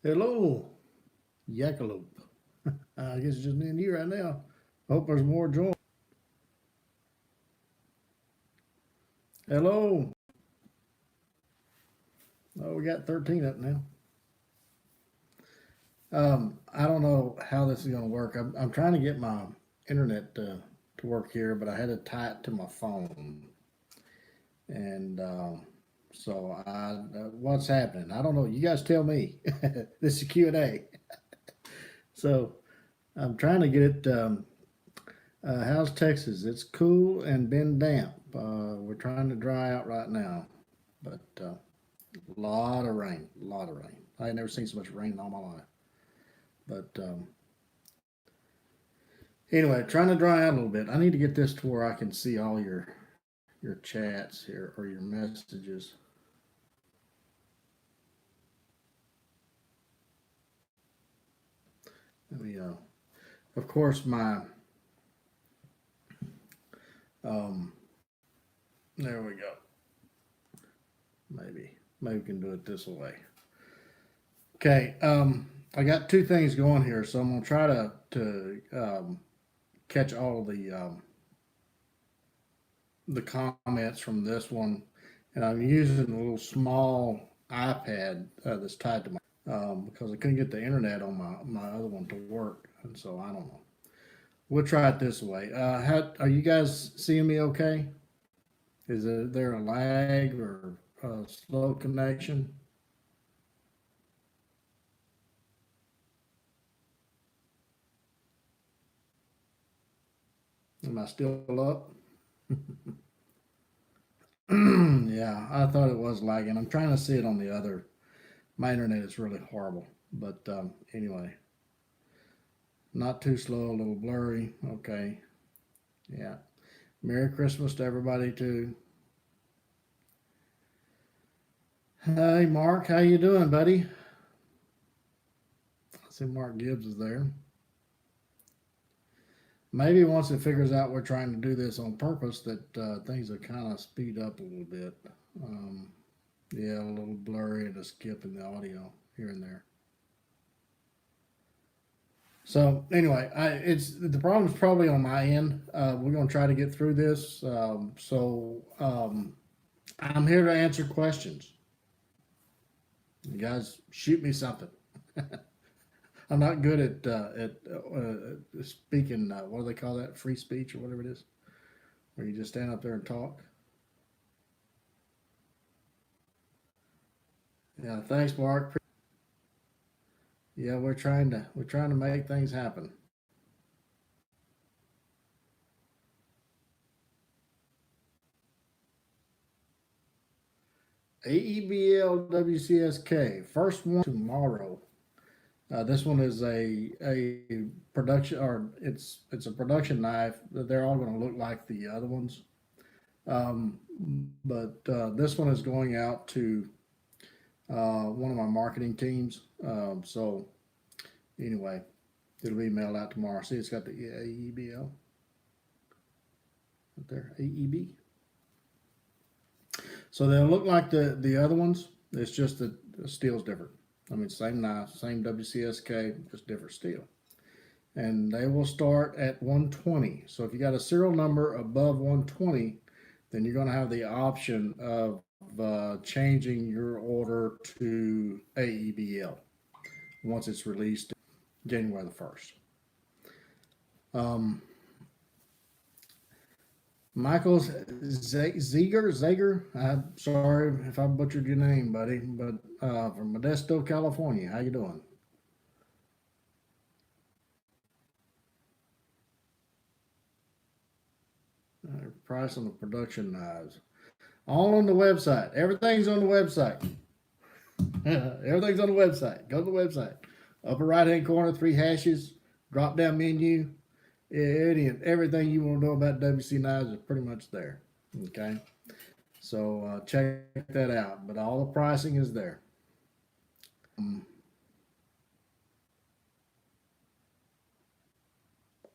Hello, Yakalope. I guess it's just me and you right now. Hope there's more join. Hello. Oh, we got 13 up now. I don't know how this is going to work. I'm trying to get my internet to work here, but I had to tie it to my phone. And what's happening? I don't know. You guys tell me. This is Q&A. So I'm trying to get it. How's Texas? It's cool and been damp. We're trying to dry out right now, but a lot of rain, a lot of rain. I ain't never seen so much rain in all my life. But anyway, trying to dry out a little bit. I need to get this to where I can see all your chats here or your messages. Let me, of course, my um, there we go. Maybe we can do it this way. Okay. I got two things going here, so I'm gonna try to catch all the comments from this one, and I'm using a little small iPad that's tied to my because I couldn't get the internet on my other one to work, and so I don't know. We'll try it this way. How are you guys seeing me? Okay? There a lag or a slow connection? Am I still up? Yeah, I thought it was lagging. I'm trying to see it on the other. My internet is really horrible, but anyway, not too slow, a little blurry. Okay, yeah. Merry Christmas to everybody too. Hey, Mark, how you doing, buddy? I see Mark Gibbs is there. Maybe once it figures out we're trying to do this on purpose, that things will kind of speed up a little bit. Um, yeah, a little blurry and a skip in the audio here and there. So anyway, it's the problem's probably on my end. We're going to try to get through this. I'm here to answer questions. You guys, shoot me something. I'm not good at speaking. What do they call that? Free speech or whatever it is, where you just stand up there and talk. Yeah, thanks, Mark. Yeah, we're trying to make things happen. AEBL WCSK first one tomorrow. This one is a production, or it's a production knife. They're all going to look like the other ones, um, but this one is going out to one of my marketing teams. So anyway, it'll be mailed out tomorrow. See, it's got the AEBL right there, AEB. So they'll look like the other ones. It's just that the steel's different. I mean, same knife, same WCSK, just different steel. And they will start at 120. So if you got a serial number above 120, then you're going to have the option of changing your order to AEBL once it's released January the 1st. Um, Michael Zager, I'm sorry if I butchered your name, buddy, but from Modesto, California, how you doing? Price on the production knives. All on the website. Everything's on the website. Everything's on the website. Go to the website. Upper right hand corner, three hashes, drop down menu. Everything you want to know about WC knives is pretty much there. Okay. So check that out. But all the pricing is there.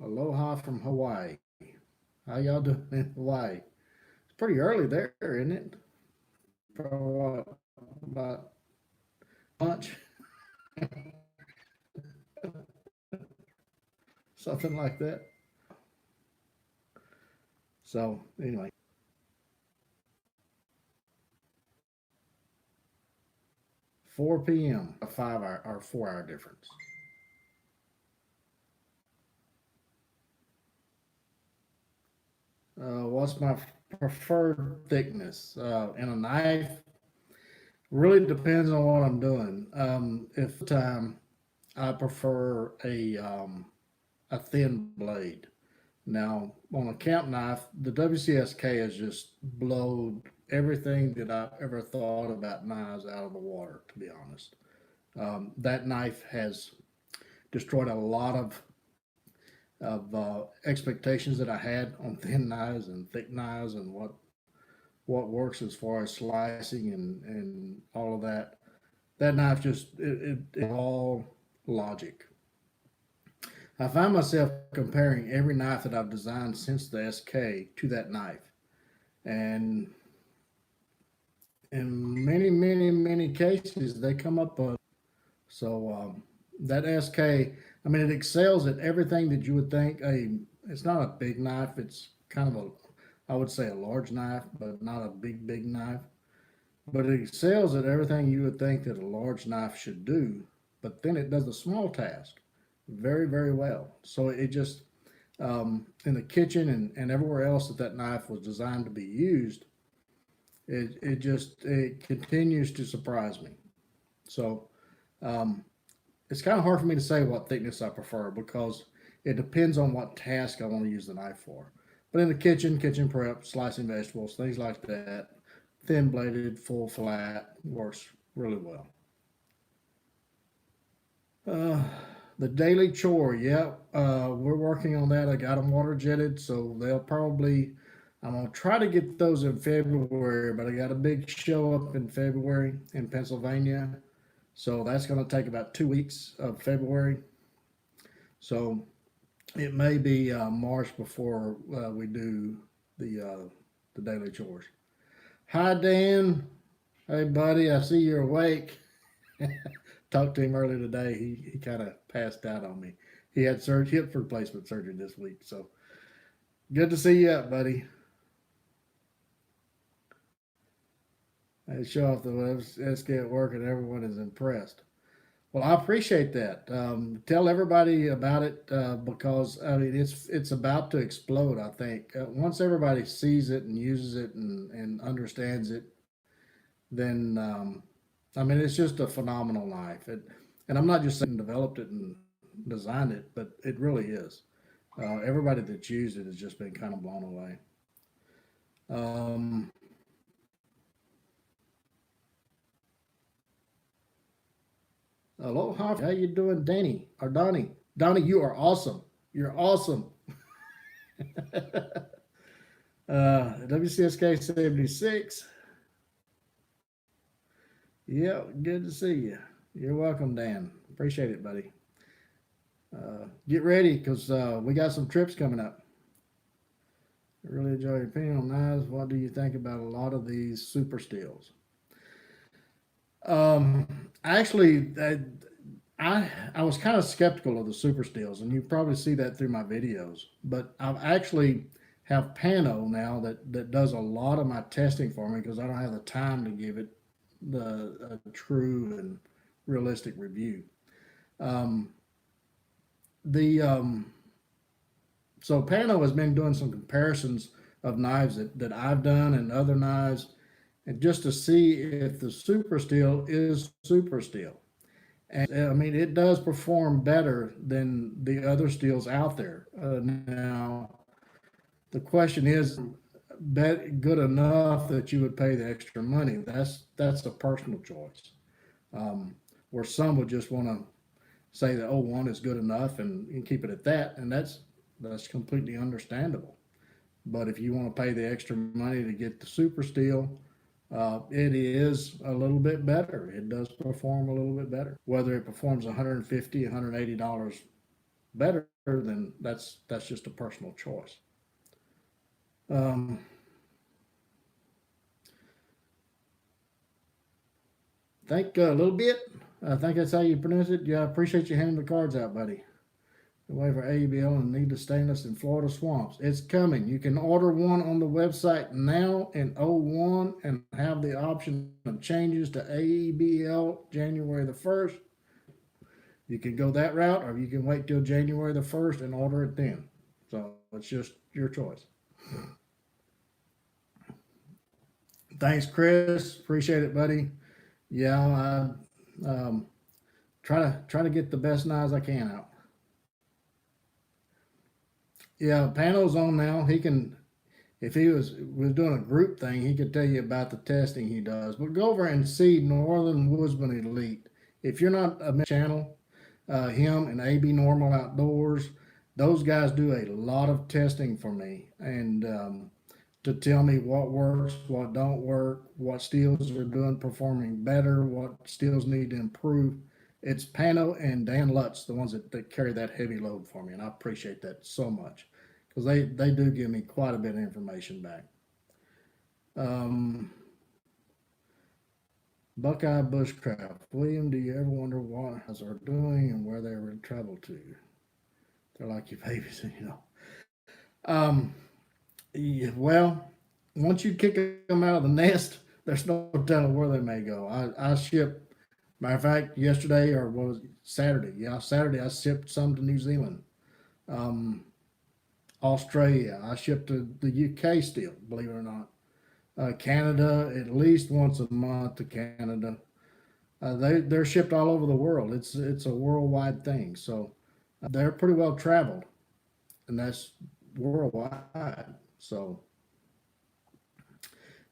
Aloha from Hawaii. How y'all doing in Hawaii? It's pretty early there, isn't it? For what, about lunch? something like that. So anyway, 4 p.m. a 5 hour or 4 hour difference. What's my preferred thickness in a knife? Really depends on what I'm doing. If time I prefer a thin blade. Now, on a camp knife, the WCSK has just blown everything that I've ever thought about knives out of the water, to be honest. That knife has destroyed a lot of expectations that I had on thin knives and thick knives and what works as far as slicing and all of that. That knife just it all logic. I find myself comparing every knife that I've designed since the SK to that knife, and in many cases they come up. That SK, I mean, it excels at everything that you would think a. It's not a big knife. It's kind of a, I would say a large knife, but not a big knife. But it excels at everything you would think that a large knife should do. But then it does the small task very well. So it just in the kitchen and everywhere else that knife was designed to be used, it continues to surprise me. So um, it's kind of hard for me to say what thickness I prefer because it depends on what task I want to use the knife for. But in the kitchen prep, slicing vegetables, things like that, thin bladed, full flat works really well. Uh, the daily chore, yeah, we're working on that. I got them water jetted, so they'll probably. I'm gonna try to get those in February, but I got a big show up in February in Pennsylvania, so that's gonna take about 2 weeks of February. So it may be March before we do the daily chores. Hi Dan, hey buddy, I see you're awake. Talked to him earlier today. He kind of passed out on me. He had hip replacement surgery this week. So good to see you up, buddy. I show off the SK at work and everyone is impressed. Well, I appreciate that. Tell everybody about it because I mean it's about to explode. I think once everybody sees it and uses it and understands it, then I mean it's just a phenomenal knife. And I'm not just saying developed it and designed it, but it really is. Everybody that's used it has just been kind of blown away. Um, Aloha, how you doing, Danny or Donnie? Donnie, you are awesome. You're awesome. WCSK 76. Yeah, good to see you. You're welcome, Dan. Appreciate it, buddy. Get ready because we got some trips coming up. I really enjoy your opinion on knives. What do you think about a lot of these super steels? Um, actually, I was kind of skeptical of the super steels, and you probably see that through my videos. But I've actually have Pano now that does a lot of my testing for me because I don't have the time to give it the true and realistic review. Um, the So Pano has been doing some comparisons of knives that I've done and other knives, and just to see if the super steel is super steel. And I mean, it does perform better than the other steels out there. Now, the question is, good enough that you would pay the extra money? That's a personal choice. Um, where some would just want to say that one is good enough and keep it at that, and that's completely understandable. But if you want to pay the extra money to get the super steel, it is a little bit better. It does perform a little bit better. Whether it performs 150, $180 better, then that's just a personal choice. Um, think a little bit. I think that's how you pronounce it. Yeah, I appreciate you handing the cards out, buddy. Wait for ABL and need the stainless in Florida swamps. It's coming. You can order one on the website now in '01 and have the option of changes to AEBL January the 1st. You can go that route, or you can wait till January the 1st and order it then. So it's just your choice. Thanks, Chris. Appreciate it, buddy. Yeah, I try to get the best knives I can out. Yeah, Pano's on now. He can, if he was doing a group thing, he could tell you about the testing he does. But go over and see Northern Woodsman Elite. If you're not a channel, him and AB Normal Outdoors, those guys do a lot of testing for me, and to tell me what works, what don't work, what steels are doing performing better, what steels need to improve. It's Pano and Dan Lutz, the ones that carry that heavy load for me, and I appreciate that so much because they do give me quite a bit of information back. Um, Buckeye Bushcraft. William, do you ever wonder what guys are doing and where they would travel to? They're like your babies, you know. Um, yeah, well, once you kick them out of the nest, there's no telling where they may go. I ship, matter of fact, yesterday or what was it, Saturday? Yeah, Saturday I shipped some to New Zealand, um, Australia. I shipped to the UK still, believe it or not. Canada, at least once a month to Canada. They're shipped all over the world. It's a worldwide thing. So they're pretty well traveled, and that's worldwide. So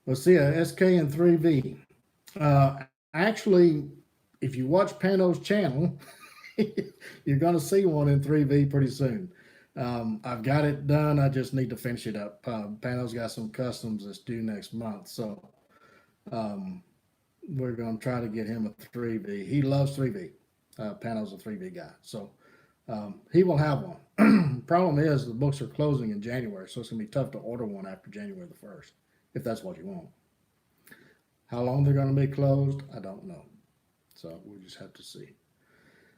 let's see, SK and 3V. Actually, if you watch Pano's channel, you're going to see one in 3V pretty soon. I've got it done. I just need to finish it up. Pano's got some customs that's due next month, so um, we're going to try to get him a 3V. He loves 3V. Pano's a 3V guy, so he will have one. Problem is the books are closing in January, so it's going to be tough to order one after January the 1st, if that's what you want. How long they're going to be closed, I don't know. So we'll just have to see.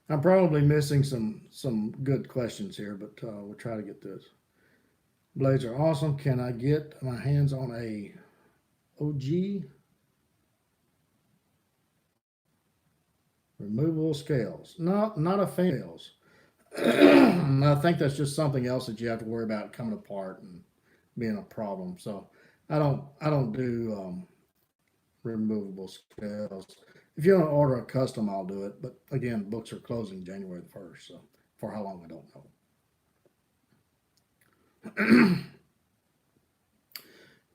I'm probably missing some good questions here, but we'll try to get this. Blades are awesome. Can I get my hands on a OG removable scales? No, not a fan of scales. I think that's just something else that you have to worry about coming apart and being a problem. So I don't do removable scales. If you want to order a custom, I'll do it. But again, books are closing January the 1st. So for how long, I don't know.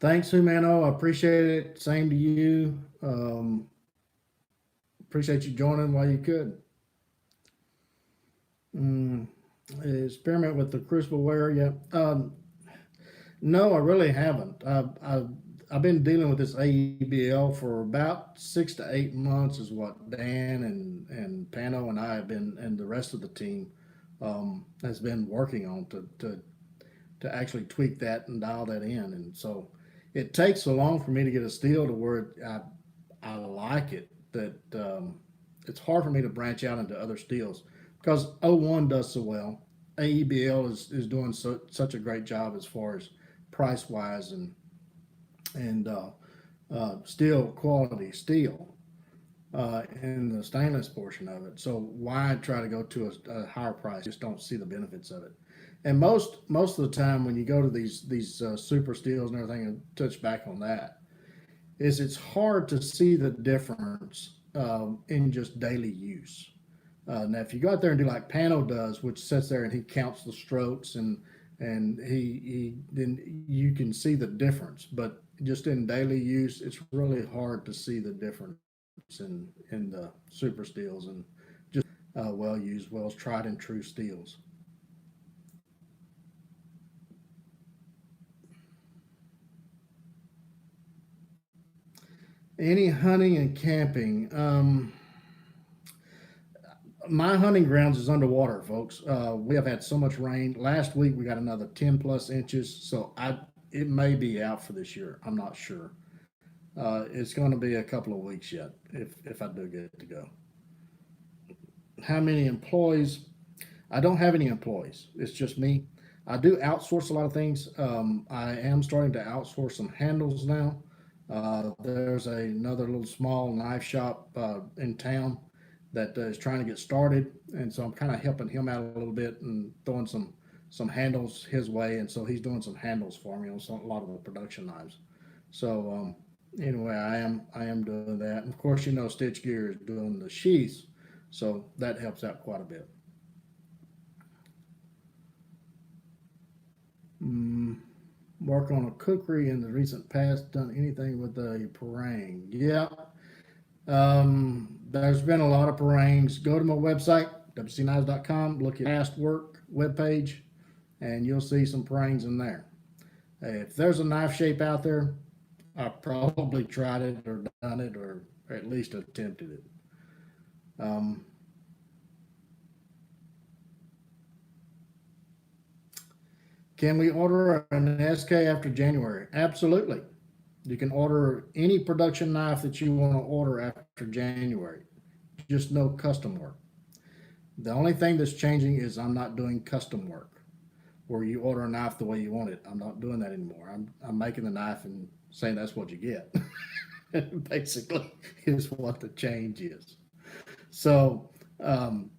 Thanks, Humano. I appreciate it. Same to you. Appreciate you joining while you could. Experiment with the crucible wear yet? No, I really haven't. I've been dealing with this AEBL for about 6 to 8 months, is what Dan and Pano and I have been, and the rest of the team has been working on to actually tweak that and dial that in. And so it takes so long for me to get a steel to where I like it that it's hard for me to branch out into other steels because '01 does so well. AEBL is doing such a great job as far as price wise and steel quality steel in the stainless portion of it. So why try to go to a higher price? Just don't see the benefits of it. And most of the time when you go to these super steels and everything, and touch back on that, is it's hard to see the difference in just daily use. Now, if you go out there and do like Pano does, which sits there and he counts the strokes and he then you can see the difference. But just in daily use, it's really hard to see the difference in the super steels and just well used, well tried and true steels. Any hunting and camping? My hunting grounds is underwater, folks. We have had so much rain. Last week we got another 10+ inches, so it may be out for this year. I'm not sure. It's going to be a couple of weeks yet if I do get to go. How many employees? I don't have any employees. It's just me. I do outsource a lot of things. I am starting to outsource some handles now. There's another little small knife shop in town that is trying to get started, and so I'm kind of helping him out a little bit and throwing some handles his way, and so he's doing some handles for me on a lot of the production knives. So anyway, I am doing that. And of course, Stitch Gear is doing the sheaths, so that helps out quite a bit. Mm, work on a cookery in the recent past. Done anything with a parang? Yeah. There's been a lot of parangs. Go to my website, wcknives.com. Look at past work webpage, and you'll see some parangs in there. If there's a knife shape out there, I probably tried it or done it or at least attempted it. Um, can we order an SK after January? Absolutely. You can order any production knife that you want to order after January. Just no custom work. The only thing that's changing is I'm not doing custom work where you order a knife the way you want it. I'm not doing that anymore. I'm making the knife and saying that's what you get. Basically, is what the change is. So,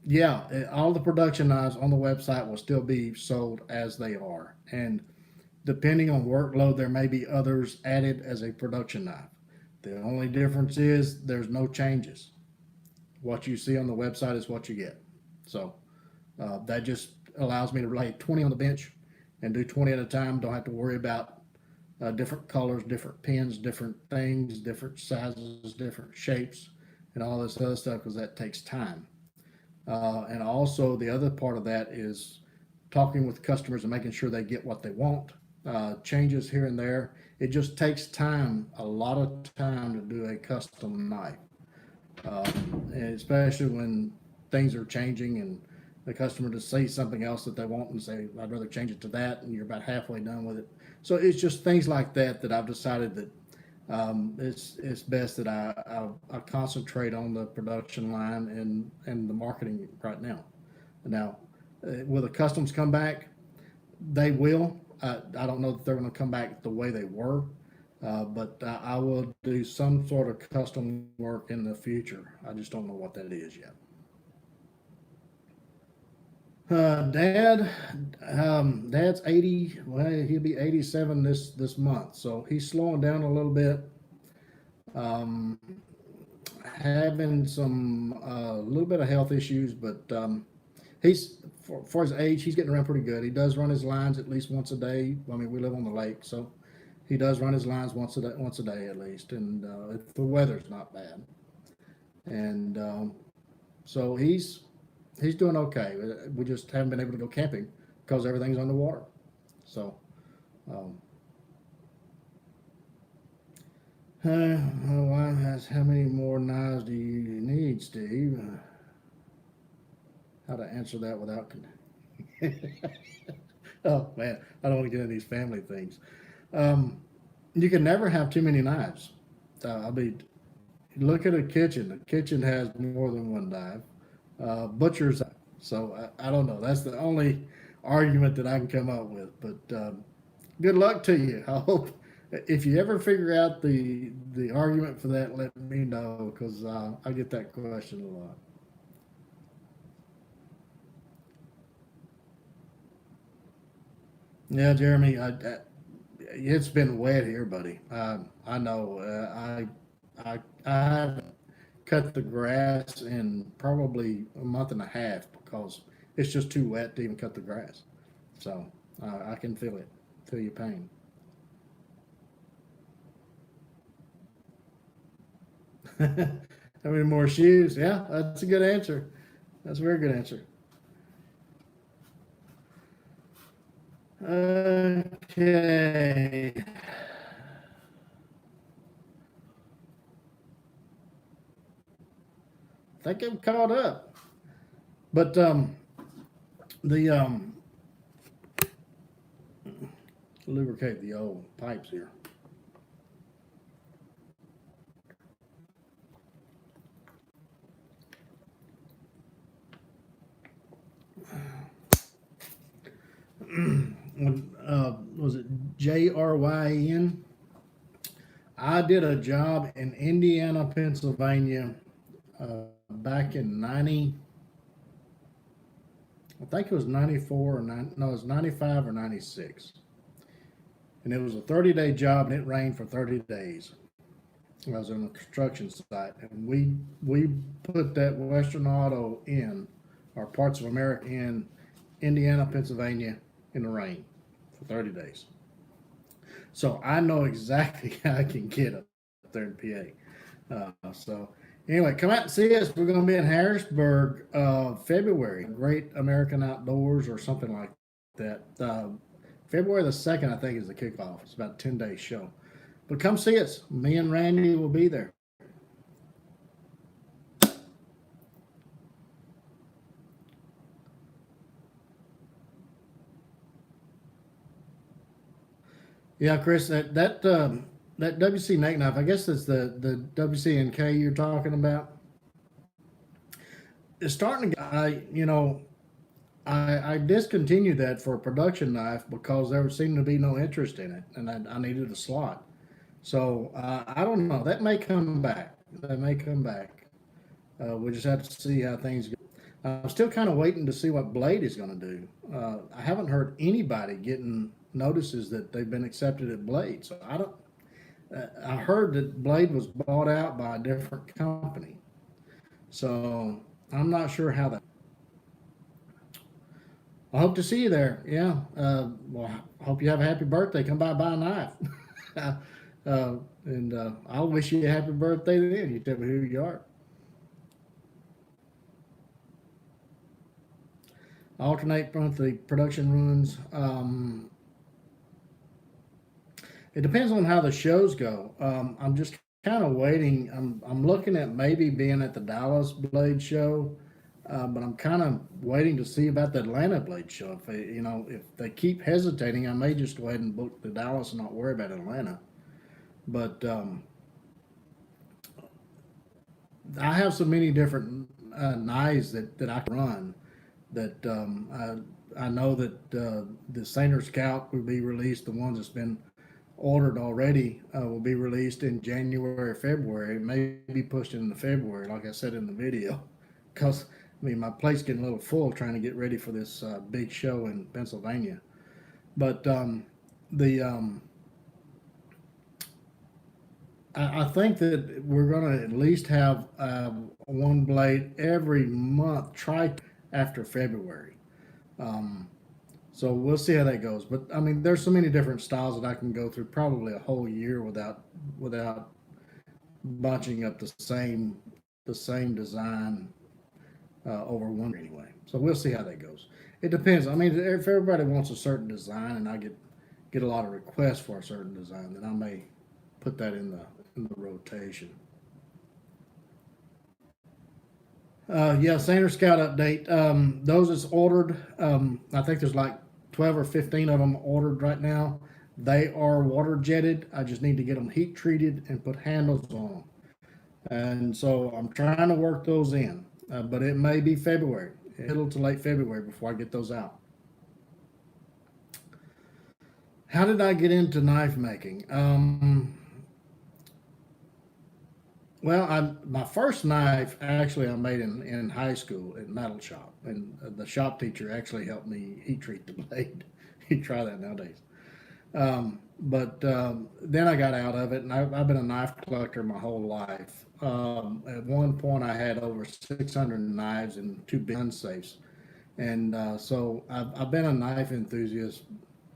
yeah, all the production knives on the website will still be sold as they are. And depending on workload, there may be others added as a production knife. The only difference is there's no changes. What you see on the website is what you get. So that just allows me to lay 20 on the bench and do 20 at a time. Don't have to worry about different colors, different pins, different things, different sizes, different shapes, and all this other stuff because that takes time. And also, the other part of that is talking with customers and making sure they get what they want. Changes here and there. It just takes time, a lot of time to do a custom knife, and especially when things are changing and the customer to say something else that they want and say, I'd rather change it to that, and you're about halfway done with it. So it's just things like that that I've decided that it's best that I concentrate on the production line and the marketing right now. Now, will the customs come back? They will. I don't know that they're going to come back the way they were, but I will do some sort of custom work in the future. I just don't know what that is yet. Dad, Dad's 80. Well, he'll be 87 this month, so he's slowing down a little bit. Um, Having some little bit of health issues, but he's for his age, he's getting around pretty good. He does run his lines at least once a day. I mean, we live on the lake, so he does run his lines once a day at least, and if the weather's not bad, and so he's doing okay. We just haven't been able to go camping because everything's underwater. So, um, my wife asks, how many more knives do you need, Steve? How to answer that without. Oh man, I don't want to get into these family things. Um, you can never have too many knives. I mean, look at a kitchen. The kitchen has more than one knife. Butchers. So I don't know. That's the only argument that I can come up with. But good luck to you. I hope if you ever figure out the argument for that, let me know because I get that question a lot. Yeah, Jeremy, it's been wet here, buddy. I know. I haven't cut the grass in probably a month and a half because it's just too wet to even cut the grass. So I can feel it, feel your pain. How many more shoes? Yeah, that's a good answer. That's a very good answer. Okay. I think I'm caught up. But the lubricate the old pipes here. Was it JRYN? I did a job in Indiana, Pennsylvania, back in 90, I think it was 94 or 9, no, it was 95 or 96. And it was a 30-day job and it rained for 30 days. I was on a construction site and we put that Western Auto in, or parts of America in Indiana, Pennsylvania in the rain for 30 days. So I know exactly how I can get up there in PA. So anyway, come out and see us. We're going to be in Harrisburg, February. Great American Outdoors or something like that. February the 2nd, I think, is the kickoff. It's about a 10-day show. But come see us. Me and Randy will be there. Yeah, Chris, that WC Neck Knife, I guess that's the WCNK you're talking about. It's starting to, I discontinued that for a production knife because there seemed to be no interest in it, and I needed a slot. So I don't know. That may come back. That may come back. We just have to see how things go. I'm still kind of waiting to see what Blade is going to do. I haven't heard anybody getting notices that they've been accepted at Blade. So I don't. I heard that Blade was bought out by a different company. So I'm not sure how that. I hope to see you there. Yeah. Well, I hope you have a happy birthday. Come by, buy a knife. And I'll wish you a happy birthday then. You tell me who you are. Alternate from the production runs. It depends on how the shows go. I'm just kind of waiting. I'm looking at maybe being at the Dallas Blade show, but I'm kind of waiting to see about the Atlanta Blade show. If if they keep hesitating, I may just go ahead and book the Dallas and not worry about Atlanta. But I have so many different knives that I can run that I know that the Saner Scout will be released. The ones that's been ordered already will be released in January or February. It may be pushed into February, like I said in the video, because my plate's getting a little full trying to get ready for this big show in Pennsylvania. But the I think that we're going to at least have one blade every month, try after February. Um, so we'll see how that goes. But there's so many different styles that I can go through probably a whole year without bunching up the same design over one year anyway. So we'll see how that goes. It depends. If everybody wants a certain design and I get a lot of requests for a certain design, then I may put that in the rotation. Yeah, Saner Scout update. Those is ordered. I think there's like 12 or 15 of them ordered right now. They are water jetted. I just need to get them heat treated and put handles on them. And so I'm trying to work those in, but it may be February, middle to late February before I get those out. How did I get into knife making? Well, my first knife actually I made in high school at metal shop, and the shop teacher actually helped me heat treat the blade. You try that nowadays. But then I got out of it, and I've been a knife collector my whole life. At one point, I had over 600 knives and two big gun safes, and so I've been a knife enthusiast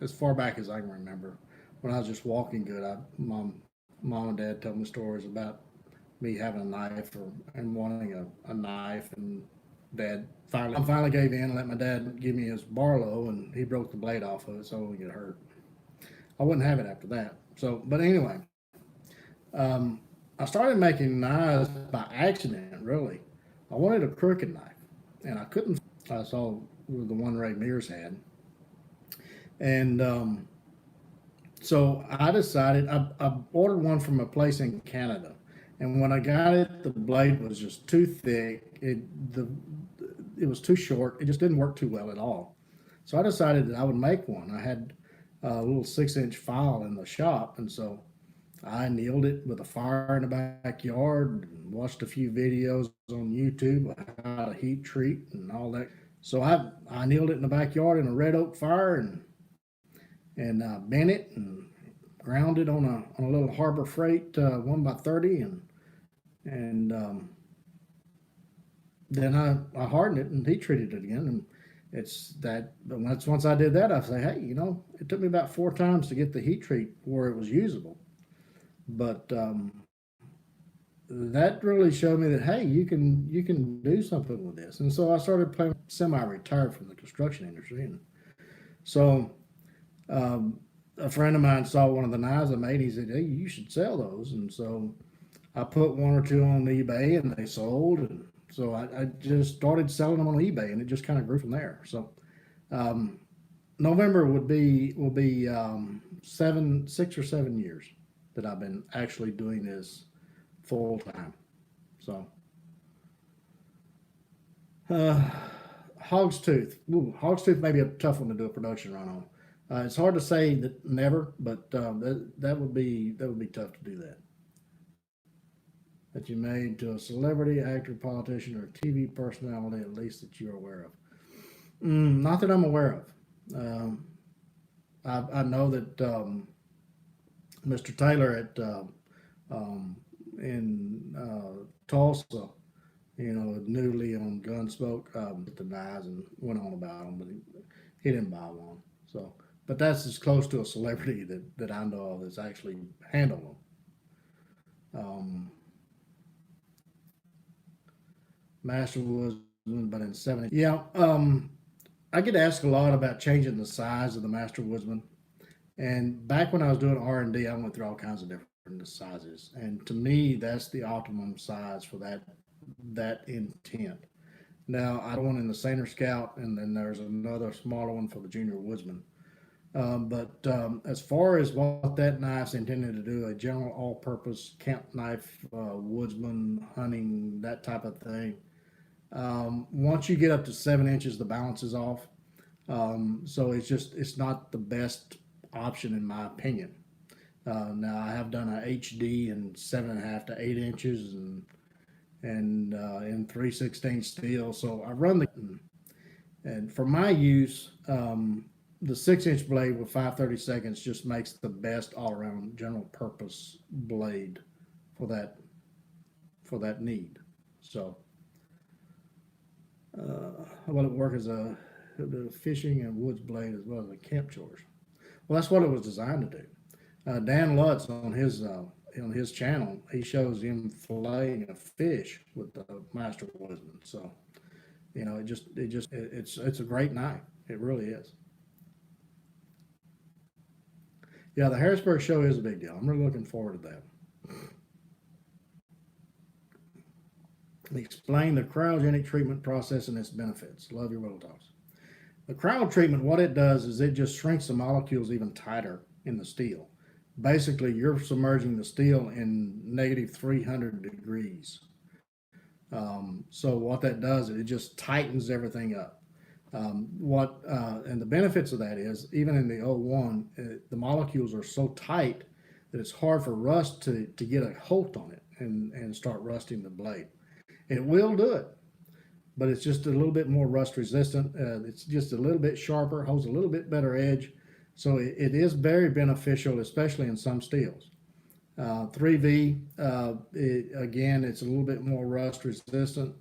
as far back as I can remember. When I was just walking good, mom and dad told me stories about me having a knife and wanting a knife, and dad finally gave in and let my dad give me his Barlow, and he broke the blade off of it so it wouldn't get hurt. I wouldn't have it after that. So, but anyway, I started making knives by accident. Really, I wanted a crooked knife, and I couldn't. I saw the one Ray Mears had, and so I decided I ordered one from a place in Canada, and when I got it, the blade was just too thick. it was too short. It just didn't work too well at all. So I decided that I would make one. I had a little 6-inch file in the shop, and so I annealed it with a fire in the backyard and watched a few videos on YouTube of how to heat treat and all that. So I annealed it in the backyard in a red oak fire and bent it and ground it on a little Harbor Freight 1x30 and then I hardened it and heat treated it again. And it's that once I did that, I say, hey, it took me about 4 times to get the heat treat where it was usable. But that really showed me that hey, you can do something with this. And so I started playing semi-retired from the construction industry, and so a friend of mine saw one of the knives I made. He said, hey, you should sell those. And so I put one or two on eBay, and they sold. And so I just started selling them on eBay, and it just kind of grew from there. So um, November will be 6 or 7 years that I've been actually doing this full time. So uh, Hog's Tooth. Ooh, Hog's Tooth may be a tough one to do a production run on. It's hard to say that never, but that would be tough to do that. That you made to a celebrity, actor, politician, or TV personality, at least that you're aware of. Not that I'm aware of. Um, I know that Mr. Taylor at um, in Tulsa, knew Lee on Gunsmoke, the knives and went on about them, but he didn't buy one. So, but that's as close to a celebrity that I know of that's actually handled them. Master was, but in 70. Yeah, I get asked a lot about changing the size of the Master Woodsman. And back when I was doing R&D, I went through all kinds of different sizes. And to me, that's the optimum size for that intent. Now, I have one in the Saner Scout, and then there's another smaller one for the Junior Woodsman. But as far as what that knife's intended to do, a general all-purpose camp knife, woodsman, hunting, that type of thing. Once you get up to 7 inches, the balance is off. So it's not the best option in my opinion. Now I have done a HD in 7.5 to 8 inches and in 3/16 steel. So I run and for my use, the 6-inch blade with 5/32 just makes the best all around general purpose blade for that need. So well, it work as a fishing and woods blade as well as a camp chores. Well, that's what it was designed to do. Dan Lutz on his channel, he shows him filleting a fish with the Master Woodsman. So it's a great knife. It really is. Yeah, the Harrisburg show is a big deal. I'm really looking forward to that. Explain the cryogenic treatment process and its benefits. Love your Whittle Talks. The cryo treatment, what it does is it just shrinks the molecules even tighter in the steel. Basically, you're submerging the steel in negative 300 degrees. So what that does is it just tightens everything up. And the benefits of that is even in the O1, the molecules are so tight that it's hard for rust to get a hold on it and start rusting the blade. It will do it, but it's just a little bit more rust resistant. It's just a little bit sharper, holds a little bit better edge. So it is very beneficial, especially in some steels. 3V, again, it's a little bit more rust resistant.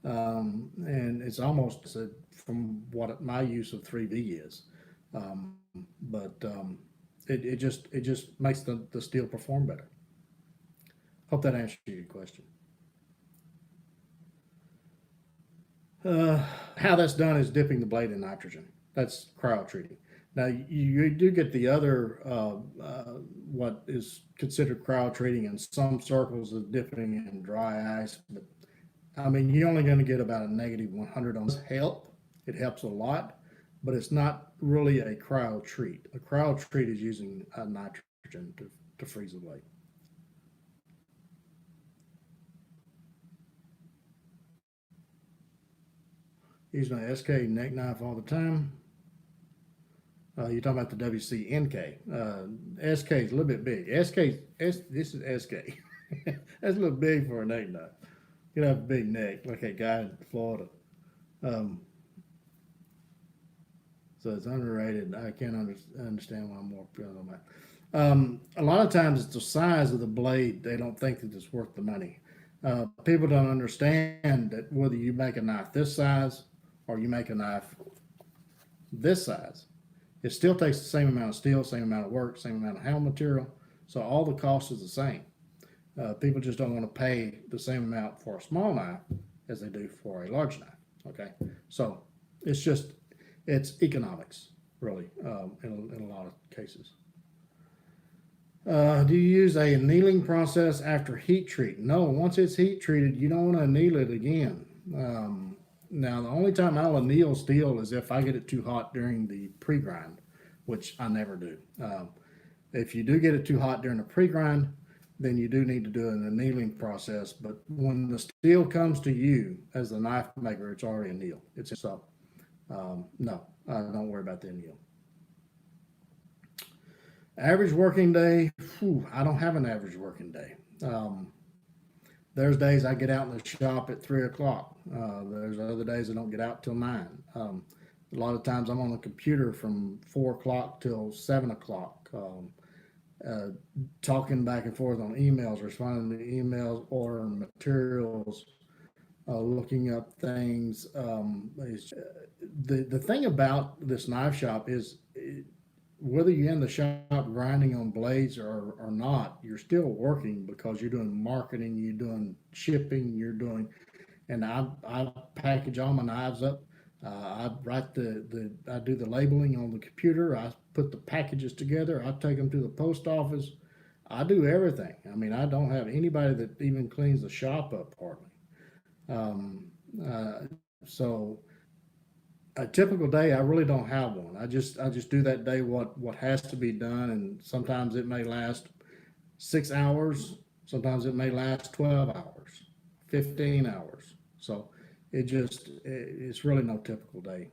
And it's almost from what my use of 3V is. But it just makes the steel perform better. Hope that answers your question. How that's done is dipping the blade in nitrogen. That's cryo treating. Now you do get the other what is considered cryo treating in some circles of dipping in dry ice, but I mean you're only going to get about a negative 100 on this. It helps a lot, but it's not really a cryo treat. A cryo treat is using nitrogen to freeze the blade. Use my SK neck knife all the time. You're talking about the WC-NK. SK is a little bit big. This is SK. That's a little big for a neck knife. You have a big neck, like that guy in Florida. Um, so it's underrated. I can't understand why more people on that. A lot of times it's the size of the blade. They don't think that it's worth the money. People don't understand that whether you make a knife this size or you make a knife this size, it still takes the same amount of steel, same amount of work, same amount of handle material. So all the cost is the same. People just don't want to pay the same amount for a small knife as they do for a large knife. Okay, so it's economics really in a lot of cases. Do you use a annealing process after heat treat? No, once it's heat treated, you don't want to anneal it again. Now, the only time I'll anneal steel is if I get it too hot during the pre-grind, which I never do. If you do get it too hot during the pre-grind, then you do need to do an annealing process. But when the steel comes to you as the knife maker, it's already annealed. No, don't worry about the anneal. Average working day, I don't have an average working day. There's days I get out in the shop at 3 o'clock. There's other days I don't get out till 9. A lot of times I'm on the computer from 4 o'clock till 7 o'clock, talking back and forth on emails, responding to emails, ordering materials, looking up things. The thing about this knife shop is, whether you're in the shop grinding on blades or not, you're still working because you're doing marketing, you're doing shipping, and I package all my knives up. I write I do the labeling on the computer. I put the packages together. I take them to the post office. I do everything. I mean, I don't have anybody that even cleans the shop up hardly. Um, so a typical day, I really don't have one. I just do that day what has to be done, and sometimes it may last 6 hours, sometimes it may last 12 hours, 15 hours. So it's really no typical day.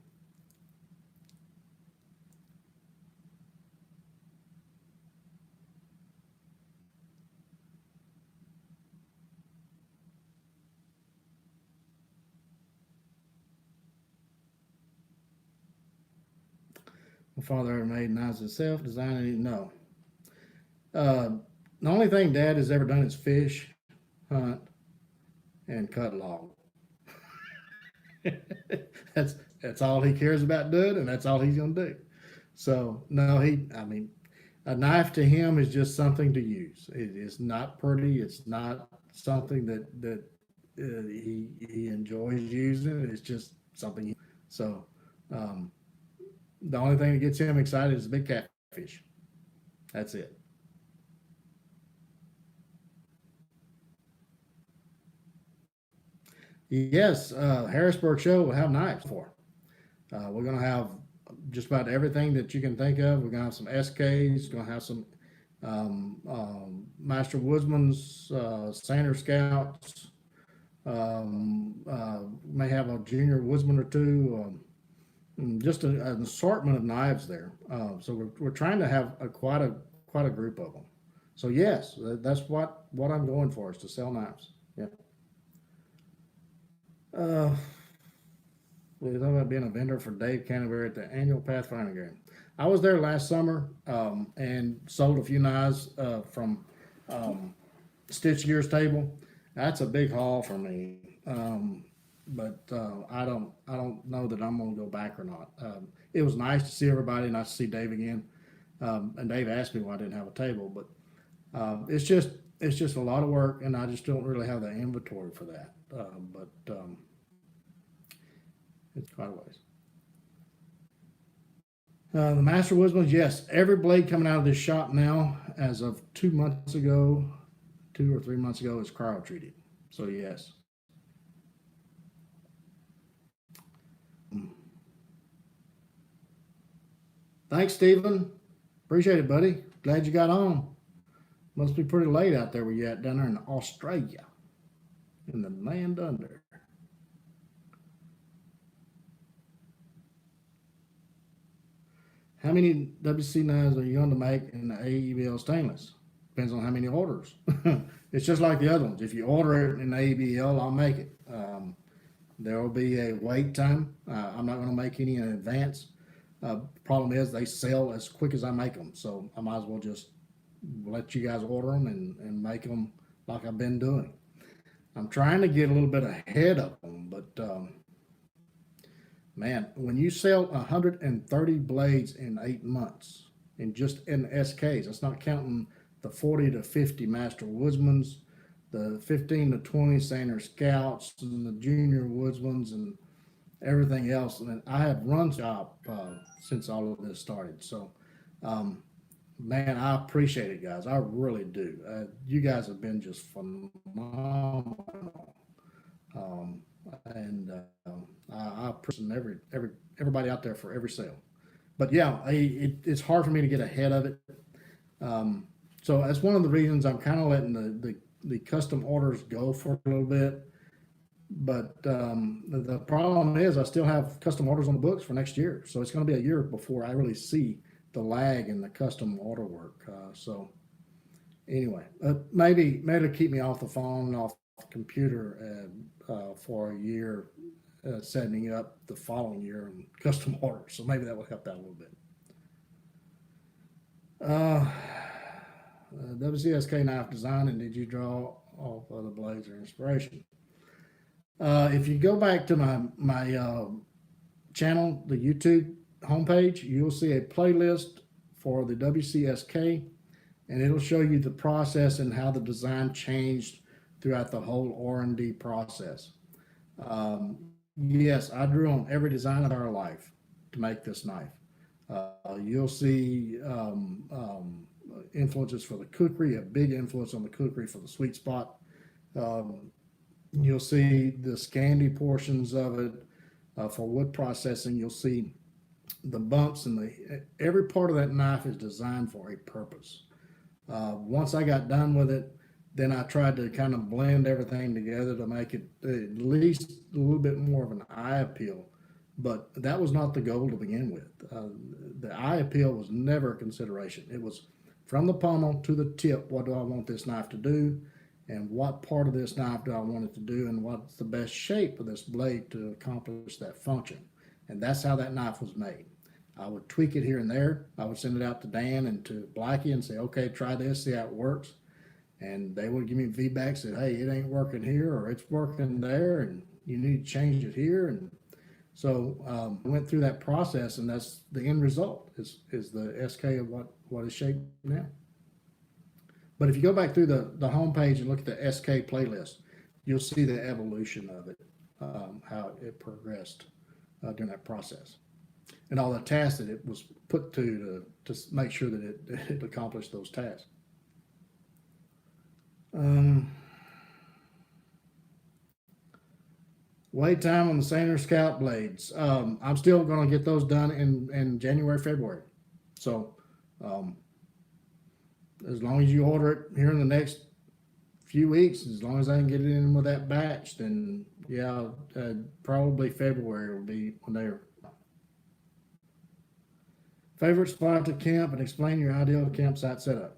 My father ever made knives himself, designed any? No. Uh, the only thing Dad has ever done is fish, hunt, and cut log. that's that's all he cares about doing, and that's all he's gonna do. So no, I mean, a knife to him is just something to use. It is not pretty. It's not something that he enjoys using. It's just something. So um, the only thing that gets him excited is a big catfish. That's it. Yes, Harrisburg show will have knives for. We're gonna have just about everything that you can think of. We're gonna have some SKs. Gonna have some Master Woodsman's, Sander Scouts. May have a junior woodsman or two. Just an assortment of knives there. So we're trying to have quite a group of them. So yes, that's what I'm going for, is to sell knives. Yeah. Uh, we were talking about being a vendor for Dave Canterbury at the annual Pathfinder game. I was there last summer, and sold a few knives from Stitch Gear's table. That's a big haul for me. But I don't know that I'm gonna go back or not. It was nice to see everybody, nice to see Dave again. And Dave asked me why I didn't have a table, but it's just a lot of work, and I just don't really have the inventory for that. But it's quite a ways. The Master Woodsman, yes, every blade coming out of this shop now, as of 2 months ago, 2 or 3 months ago, is cryo treated. So yes. Thanks, Stephen. Appreciate it, buddy. Glad you got on. Must be pretty late out there where you at, down there in Australia, in the land under. how many WC knives are you going to make in the AEBL stainless? Depends on how many orders. It's just like the other ones. If you order it in AEBL, I'll make it. There will be a wait time. I'm not going to make any in advance. Problem is they sell as quick as I make them, so I might as well just let you guys order them and make them like I've been doing. I'm trying to get a little bit ahead of them, but man, when you sell 130 blades in 8 months, in just in SKs, that's not counting the 40 to 50 Master Woodsmans, the 15 to 20 Sander Scouts, and the Junior Woodsmans, and everything else. And I have run shop since all of this started. So, man, I appreciate it, guys. I really do. You guys have been just phenomenal. Um, and I appreciate everybody out there for every sale. But yeah, it's hard for me to get ahead of it. So that's one of the reasons I'm kind of letting the custom orders go for a little bit. But the problem is I still have custom orders on the books for next year. So it's going to be a year before I really see the lag in the custom order work. So anyway, maybe to keep me off the phone, off the computer for a year, setting up the following year in custom orders. So maybe that will help out a little bit. WCSK knife design, and did you draw off other blades or inspiration? If you go back to my channel, the YouTube homepage, you'll see a playlist for the WCSK, and it'll show you the process and how the design changed throughout the whole R&D process. Yes, I drew on every design of our life to make this knife. You'll see influences for the cookery, a big influence on the cookery for the sweet spot. You'll see the Scandi portions of it for wood processing. You'll see the bumps, and every part of that knife is designed for a purpose. Once I got done with it, then I tried to kind of blend everything together to make it at least a little bit more of an eye appeal. But that was not the goal to begin with. The eye appeal was never a consideration. It was from the pommel to the tip, what do I want this knife to do? And what part of this knife do I want it to do? And what's the best shape of this blade to accomplish that function? And that's how that knife was made. I would tweak it here and there. I would send it out to Dan and to Blackie and say, okay, try this, see how it works. And they would give me feedback, said, hey, it ain't working here, or it's working there, and you need to change it here. And so I went through that process, and that's the end result is the SK of what is shaped now. But if you go back through the homepage and look at the SK playlist, you'll see the evolution of it, how it progressed during that process, and all the tasks that it was put to make sure that it accomplished those tasks. Wait time on the Sander Scout blades. I'm still going to get those done in January, February. So as long as you order it here in the next few weeks, as long as I can get it in with that batch, then yeah, probably February will be when they're. Favorite spot to camp, and explain your ideal campsite setup.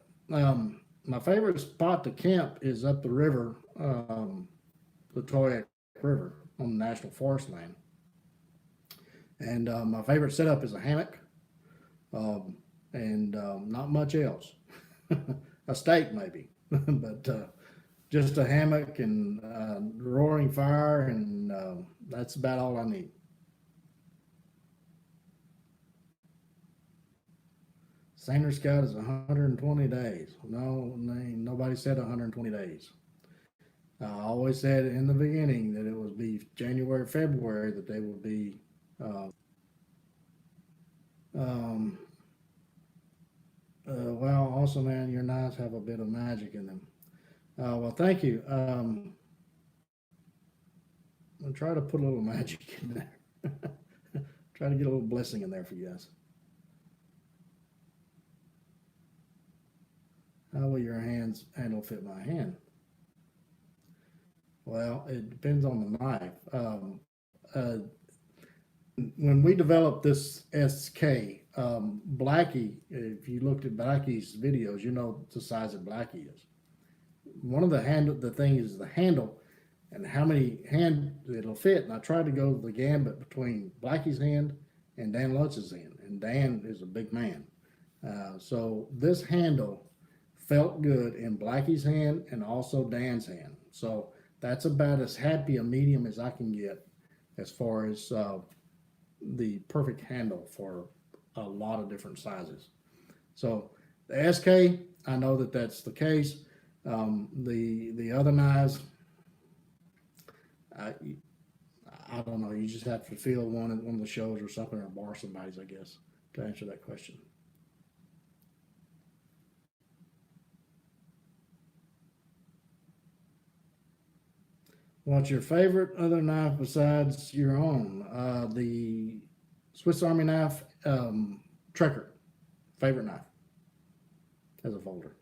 My favorite spot to camp is up the river, the Toyac River on the National Forest land. And my favorite setup is a hammock, and not much else. A steak maybe, but just a hammock and roaring fire, and that's about all I need. Sander Scout is 120 days. No, nobody said 120 days. I always said in the beginning that it would be January, February that they would be. Well, also, man, your knives have a bit of magic in them. Well, thank you. I'll try to put a little magic in there. Try to get a little blessing in there for you guys. How will your handle fit my hand? Well, it depends on the knife. When we developed this SK, Blackie, if you looked at Blackie's videos, you know the size that Blackie is. One of the thing is the handle and how many hand it'll fit. And I tried to go the gambit between Blackie's hand and Dan Lutz's hand, and Dan is a big man. So this handle felt good in Blackie's hand and also Dan's hand. So that's about as happy a medium as I can get as far as the perfect handle for a lot of different sizes. So the SK, I know that that's the case. The other knives, I don't know. You just have to feel one at one of the shows or something, or borrow somebody's, I guess, to answer that question. What's your favorite other knife besides your own? The Swiss Army knife, Trekker, favorite knife as a folder.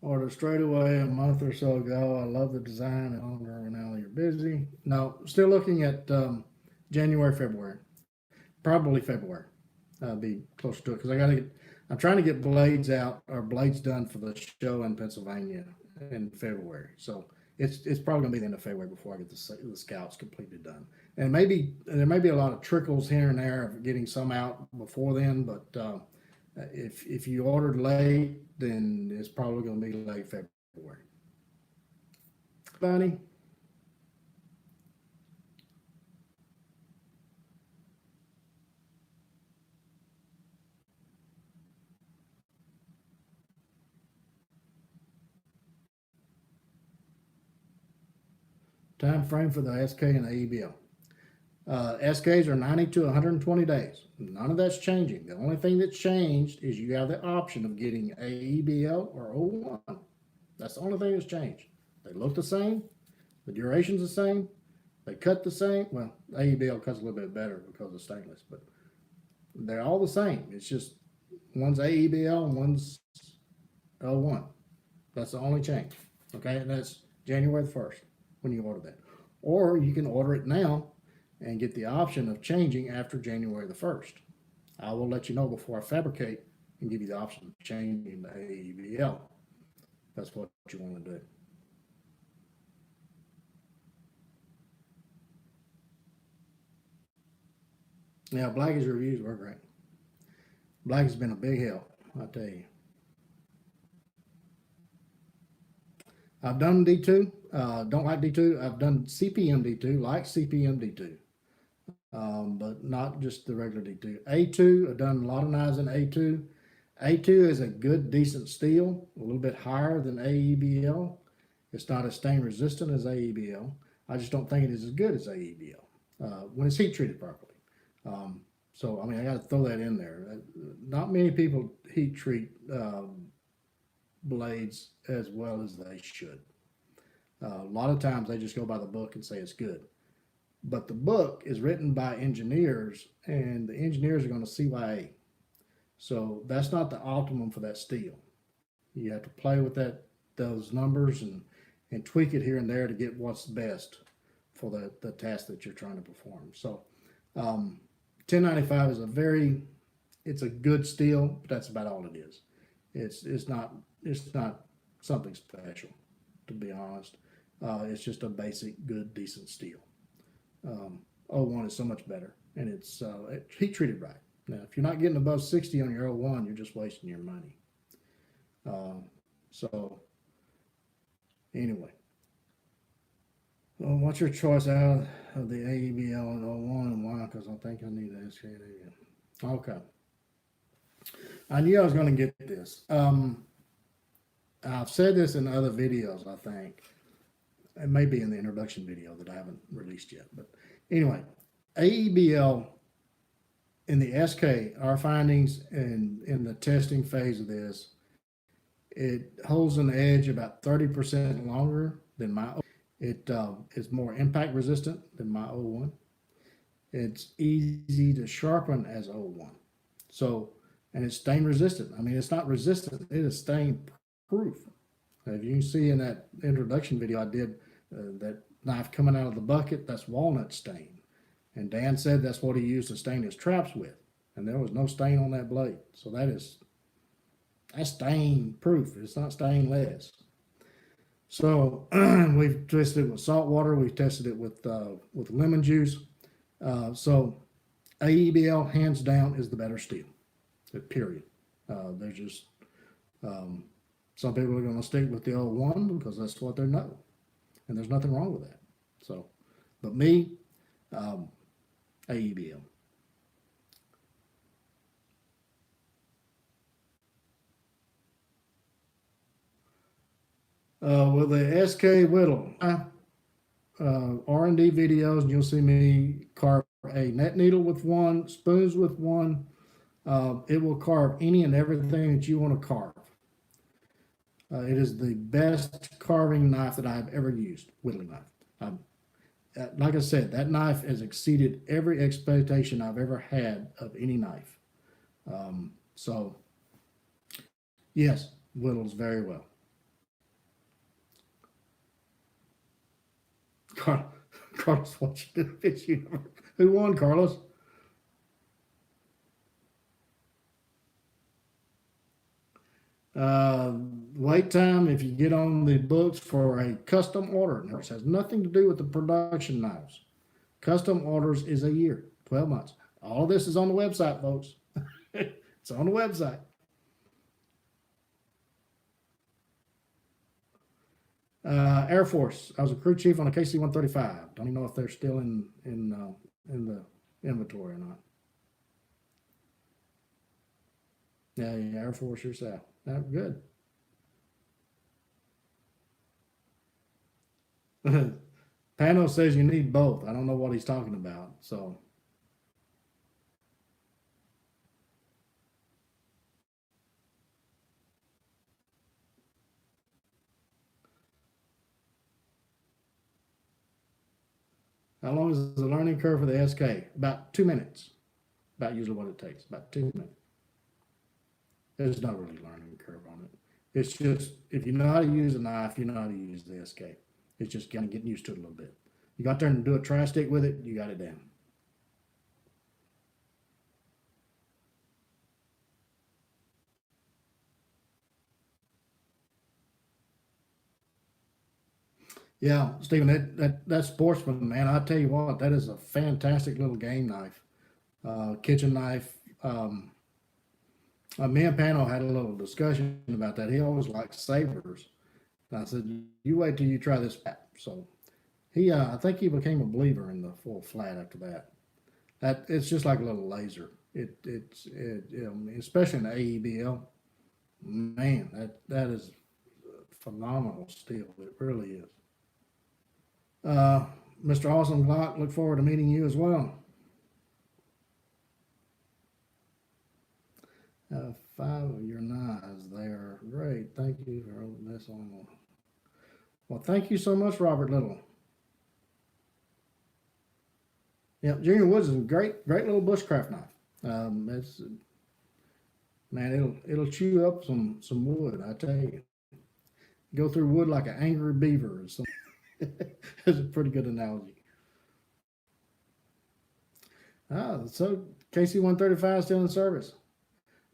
Ordered straight away a month or so ago. I love the design. Longer now you're busy. No, still looking at January, February, probably February. I'll be close to it because I'm trying to get blades out or blades done for the show in Pennsylvania in February. So it's probably gonna be the end of February before I get the scouts completely done. And there may be a lot of trickles here and there of getting some out before then, but if you ordered late, then it's probably going to be late February. Bunny. Time frame for the SK and the AEBL. SKs are 90 to 120 days. None of that's changing. The only thing that's changed is you have the option of getting AEBL or O1. That's the only thing that's changed. They look the same. The duration's the same. They cut the same. Well, AEBL cuts a little bit better because of stainless, but they're all the same. It's just one's AEBL and one's O1. That's the only change. Okay, and that's January the 1st when you order that. Or you can order it now and get the option of changing after January the 1st. I will let you know before I fabricate and give you the option of changing the AEBL. That's what you want to do. Yeah, Blackie's reviews were great. Blackie's been a big help, I tell you. I've done D2. Don't like D2. I've done CPM D2, like CPM D2. But not just the regular D2. A2, I've done a lot of knives in A2. A2 is a good, decent steel, a little bit higher than AEBL. It's not as stain resistant as AEBL. I just don't think it is as good as AEBL when it's heat treated properly. So, I mean, I got to throw that in there. Not many people heat treat blades as well as they should. A lot of times they just go by the book and say it's good. But the book is written by engineers, and the engineers are going to CYA. So that's not the optimum for that steel. You have to play with those numbers and tweak it here and there to get what's best for the task that you're trying to perform. So 1095 is it's a good steel, but that's about all it is. It's not something special, to be honest. It's just a basic, good, decent steel. O1 is so much better, and it's heat treated right. Now, if you're not getting above 60 on your O1, you're just wasting your money. So anyway, well, what's your choice out of the AEBL and O1 and why? Because I think I need to ask you again. Okay. I knew I was going to get this. I've said this in other videos, I think. It may be in the introduction video that I haven't released yet. But anyway, AEBL in the SK, our findings in the testing phase of this, it holds an edge about 30% longer than my O1. It is more impact resistant than my O1. It's easy to sharpen as O1. So, and it's stain resistant. I mean, it's not resistant, it is stain proof. If you can see in that introduction video I did, that knife coming out of the bucket, that's walnut stain. And Dan said that's what he used to stain his traps with. And there was no stain on that blade. So that's stain proof. It's not stainless. So we've tested it with salt water. We've tested it with lemon juice. So AEBL, hands down, is the better steel. Period. There's just some people are going to stick with the old one because that's what they know, and there's nothing wrong with that. So, but me, AEBL. With the SK Whittle R&D videos, and you'll see me carve a net needle with one, spoons with one. It will carve any and everything that you want to carve. It is the best carving knife that I've ever used, whittling knife. Like I said, that knife has exceeded every expectation I've ever had of any knife. So, yes, whittles very well. Carlos watching the Fish Universe. Who won, Carlos? Wait time if you get on the books for a custom order. This has nothing to do with the production knives. Custom orders is a year, 12 months. All of this is on the website, folks. It's on the website. Air Force. I was a crew chief on a KC-135. Don't even know if they're still in the inventory or not. Yeah, Air Force yourself. Good. Pano says you need both. I don't know what he's talking about. So, how long is the learning curve for the SK? About 2 minutes. About usually what it takes. About 2 minutes. There's no really learning curve on it. It's just if you know how to use a knife, you know how to use the SK. It's just kind of getting used to it a little bit. You got there and do a tri-stick with it, you got it down. Yeah, Stephen, that Sportsman, man, I tell you what, that is a fantastic little game knife, kitchen knife. Me and Pano had a little discussion about that. He always liked sabers, and I said, "You wait till you try this." So I think he became a believer in the full flat after that. That it's just like a little laser. Especially in the AEBL, man, that is phenomenal steel. It really is. Mr. Awesome Glock, look forward to meeting you as well. 5 of your knives, they are great. Thank you for this on. Well, thank you so much, Robert Little. Yeah, Junior Woods is a great little bushcraft knife. It's man, it'll chew up some wood. I tell you, go through wood like an angry beaver. That's a pretty good analogy. So KC-135 still in service.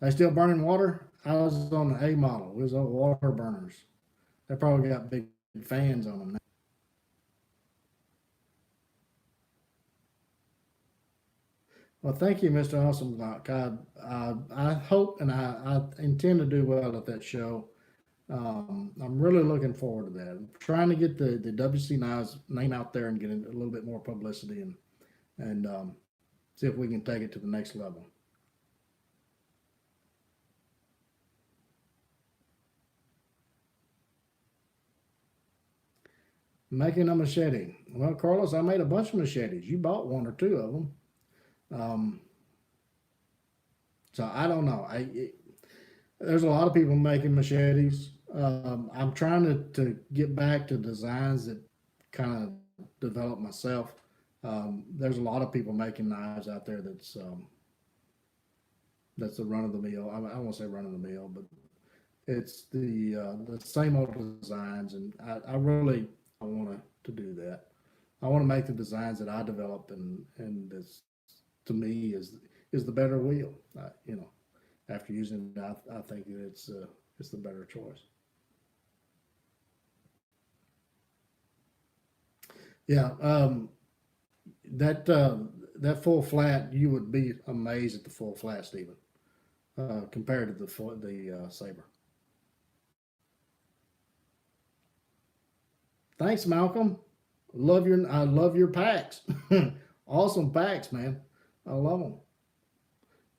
They still burning water? I was on the A model. It was old water burners. They probably got big fans on them now. Well, thank you, Mr. Awesome Glock. I hope and I intend to do well at that show. I'm really looking forward to that. I'm trying to get the WC Knives name out there and get a little bit more publicity and see if we can take it to the next level. Making a machete. Well, Carlos, I made a bunch of machetes. You bought one or two of them. Um, so I don't know. There's a lot of people making machetes. I'm trying to get back to designs that kind of develop myself. There's a lot of people making knives out there that's the run of the mill. I won't say run of the mill, but it's the same old designs, and I really want to do that. I want to make the designs that I develop, and this to me is the better wheel. You know, after using it, I think that it's the better choice. Yeah, that that full flat, you would be amazed at the full flat, Stephen, compared to the Saber. Thanks, Malcolm. I love your packs. Awesome packs, man. I love them.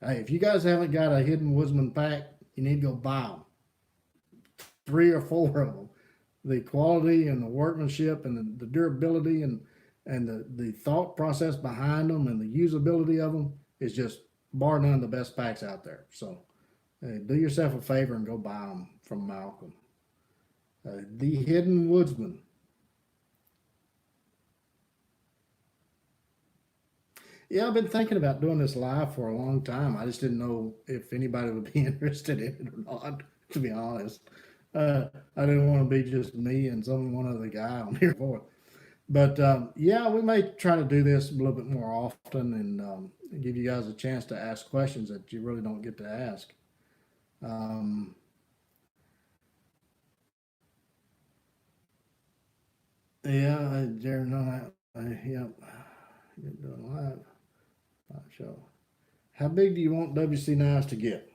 Hey, if you guys haven't got a Hidden Woodsman pack, you need to go buy them. Three or four of them. The quality and the workmanship and the durability and the thought process behind them and the usability of them is just bar none the best packs out there. So do yourself a favor and go buy them from Malcolm. The Hidden Woodsman. Yeah, I've been thinking about doing this live for a long time. I just didn't know if anybody would be interested in it or not, to be honest. Uh, I didn't want to be just me and one other guy on here for it. But yeah, we may try to do this a little bit more often and give you guys a chance to ask questions that you really don't get to ask. Um, yeah, Jared, no, yeah, you're doing live show. How big do you want WC knives to get?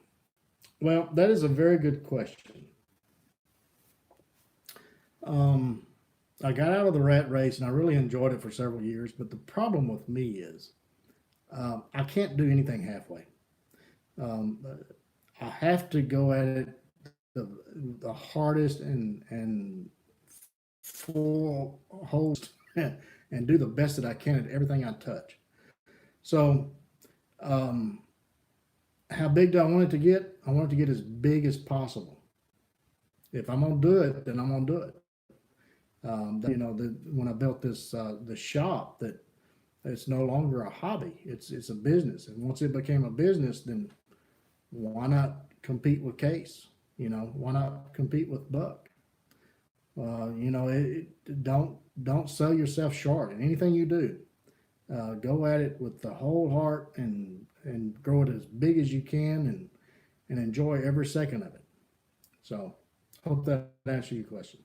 Well, that is a very good question. Um, I got out of the rat race and I really enjoyed it for several years, but the problem with me is I can't do anything halfway. Um, I have to go at it the, the hardest and full host and do the best that I can at everything I touch. So, um, how big do I want it to get? I want it to get as big as possible. If I'm gonna do it, then I'm gonna do it. When I built this the shop, that it's no longer a hobby; it's a business. And once it became a business, then why not compete with Case? Why not compete with Buck? Don't sell yourself short in anything you do. Go at it with the whole heart and grow it as big as you can and enjoy every second of it. So, hope that answers your question.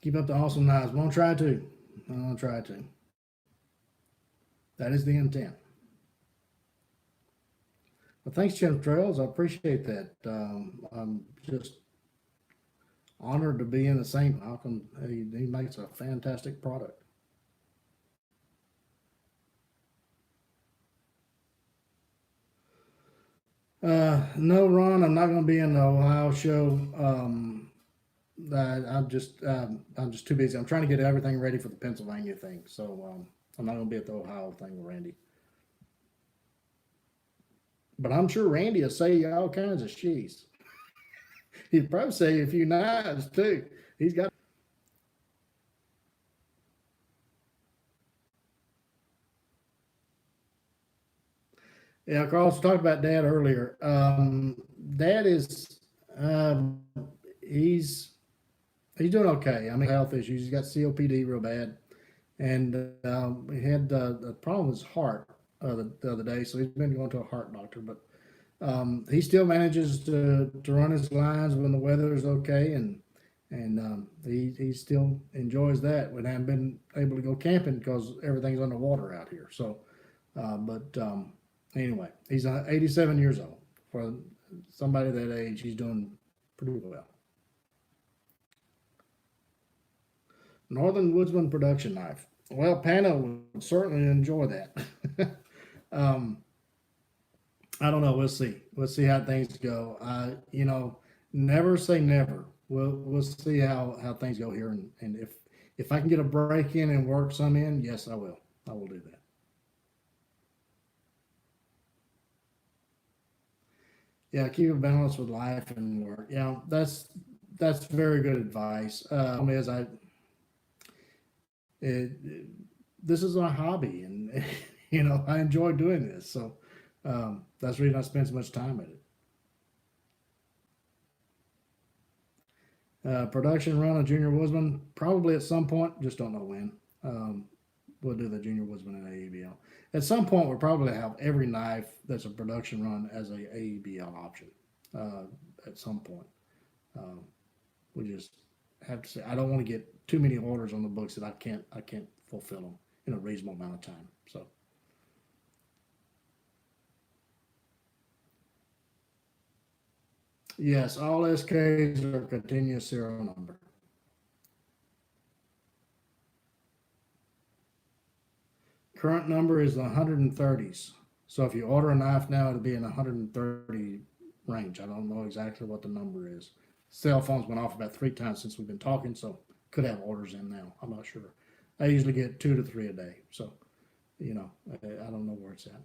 Keep up the awesome knives. I'm gonna try to. I'm gonna try to. That is the intent. Well, thanks, Jim Trails. I appreciate that. I'm just honored to be in the same. Malcolm, he makes a fantastic product. No, Ron, I'm not going to be in the Ohio show. I'm just too busy. I'm trying to get everything ready for the Pennsylvania thing, so I'm not going to be at the Ohio thing with Randy. But I'm sure Randy will say all kinds of she's. He'd probably say a few knives too. He's got. Yeah, Carlos talked about Dad earlier. Dad is um, he's he's doing okay. I mean, health issues. He's got COPD real bad, and he had the problem with his heart the other day, so he's been going to a heart doctor. But he still manages to run his lines when the weather is okay, and he still enjoys that. We haven't been able to go camping because everything's underwater out here. So, but anyway, he's 87 years old. For somebody that age, he's doing pretty well. Northern Woodsman production knife. Well, Pano would certainly enjoy that. um, I don't know. We'll see. We'll see how things go. Never say never. We'll see how things go here, and if I can get a break in and work some in, yes, I will. I will do that. Yeah, keep a balance with life and work. Yeah, that's very good advice. As it, this is a hobby, and I enjoy doing this, so that's the reason I spend so much time at it. Production run of Junior Woodsman, probably at some point, just don't know when. Um, we'll do the Junior Woodsman and AEBL. At some point, we'll probably have every knife that's a production run as a AEBL option. Uh, at some point, um, we just have to say I don't want to get too many orders on the books that I can't fulfill them in a reasonable amount of time. So yes, all SKs are continuous serial number. Current number is the 130s. So if you order a knife now, it'll be in the 130 range. I don't know exactly what the number is. Cell phone's been off about 3 times since we've been talking, so could have orders in now. I'm not sure. I usually get 2 to 3 a day, so I don't know where it's at.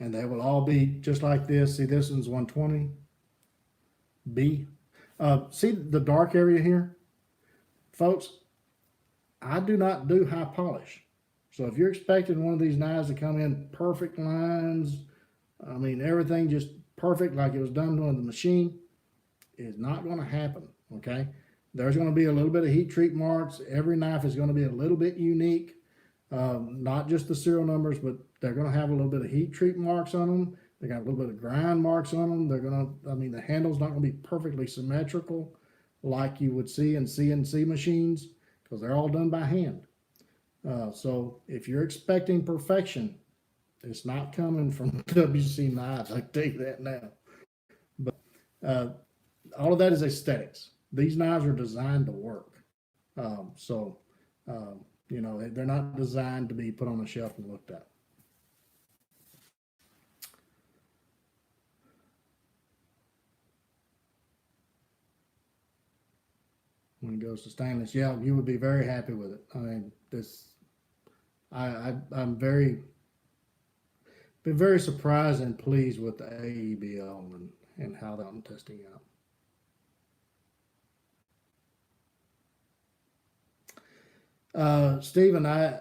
And they will all be just like this. See, this one's 120 B. See the dark area here, folks. I do not do high polish. So if you're expecting one of these knives to come in perfect lines, I mean everything just perfect like it was done on the machine, is not going to happen. Okay, there's going to be a little bit of heat treat marks. Every knife is going to be a little bit unique, not just the serial numbers, but they're going to have a little bit of heat treat marks on them. They got a little bit of grind marks on them. They're going to, I mean, the handle's not going to be perfectly symmetrical like you would see in CNC machines because they're all done by hand. So if you're expecting perfection, it's not coming from WC knives. I can tell you that now. But all of that is aesthetics. These knives are designed to work. So they're not designed to be put on a shelf and looked at. When it goes to stainless, yeah, you would be very happy with it. I mean, I'm been very surprised and pleased with the AEBL and how they're testing out. Stephen, I'm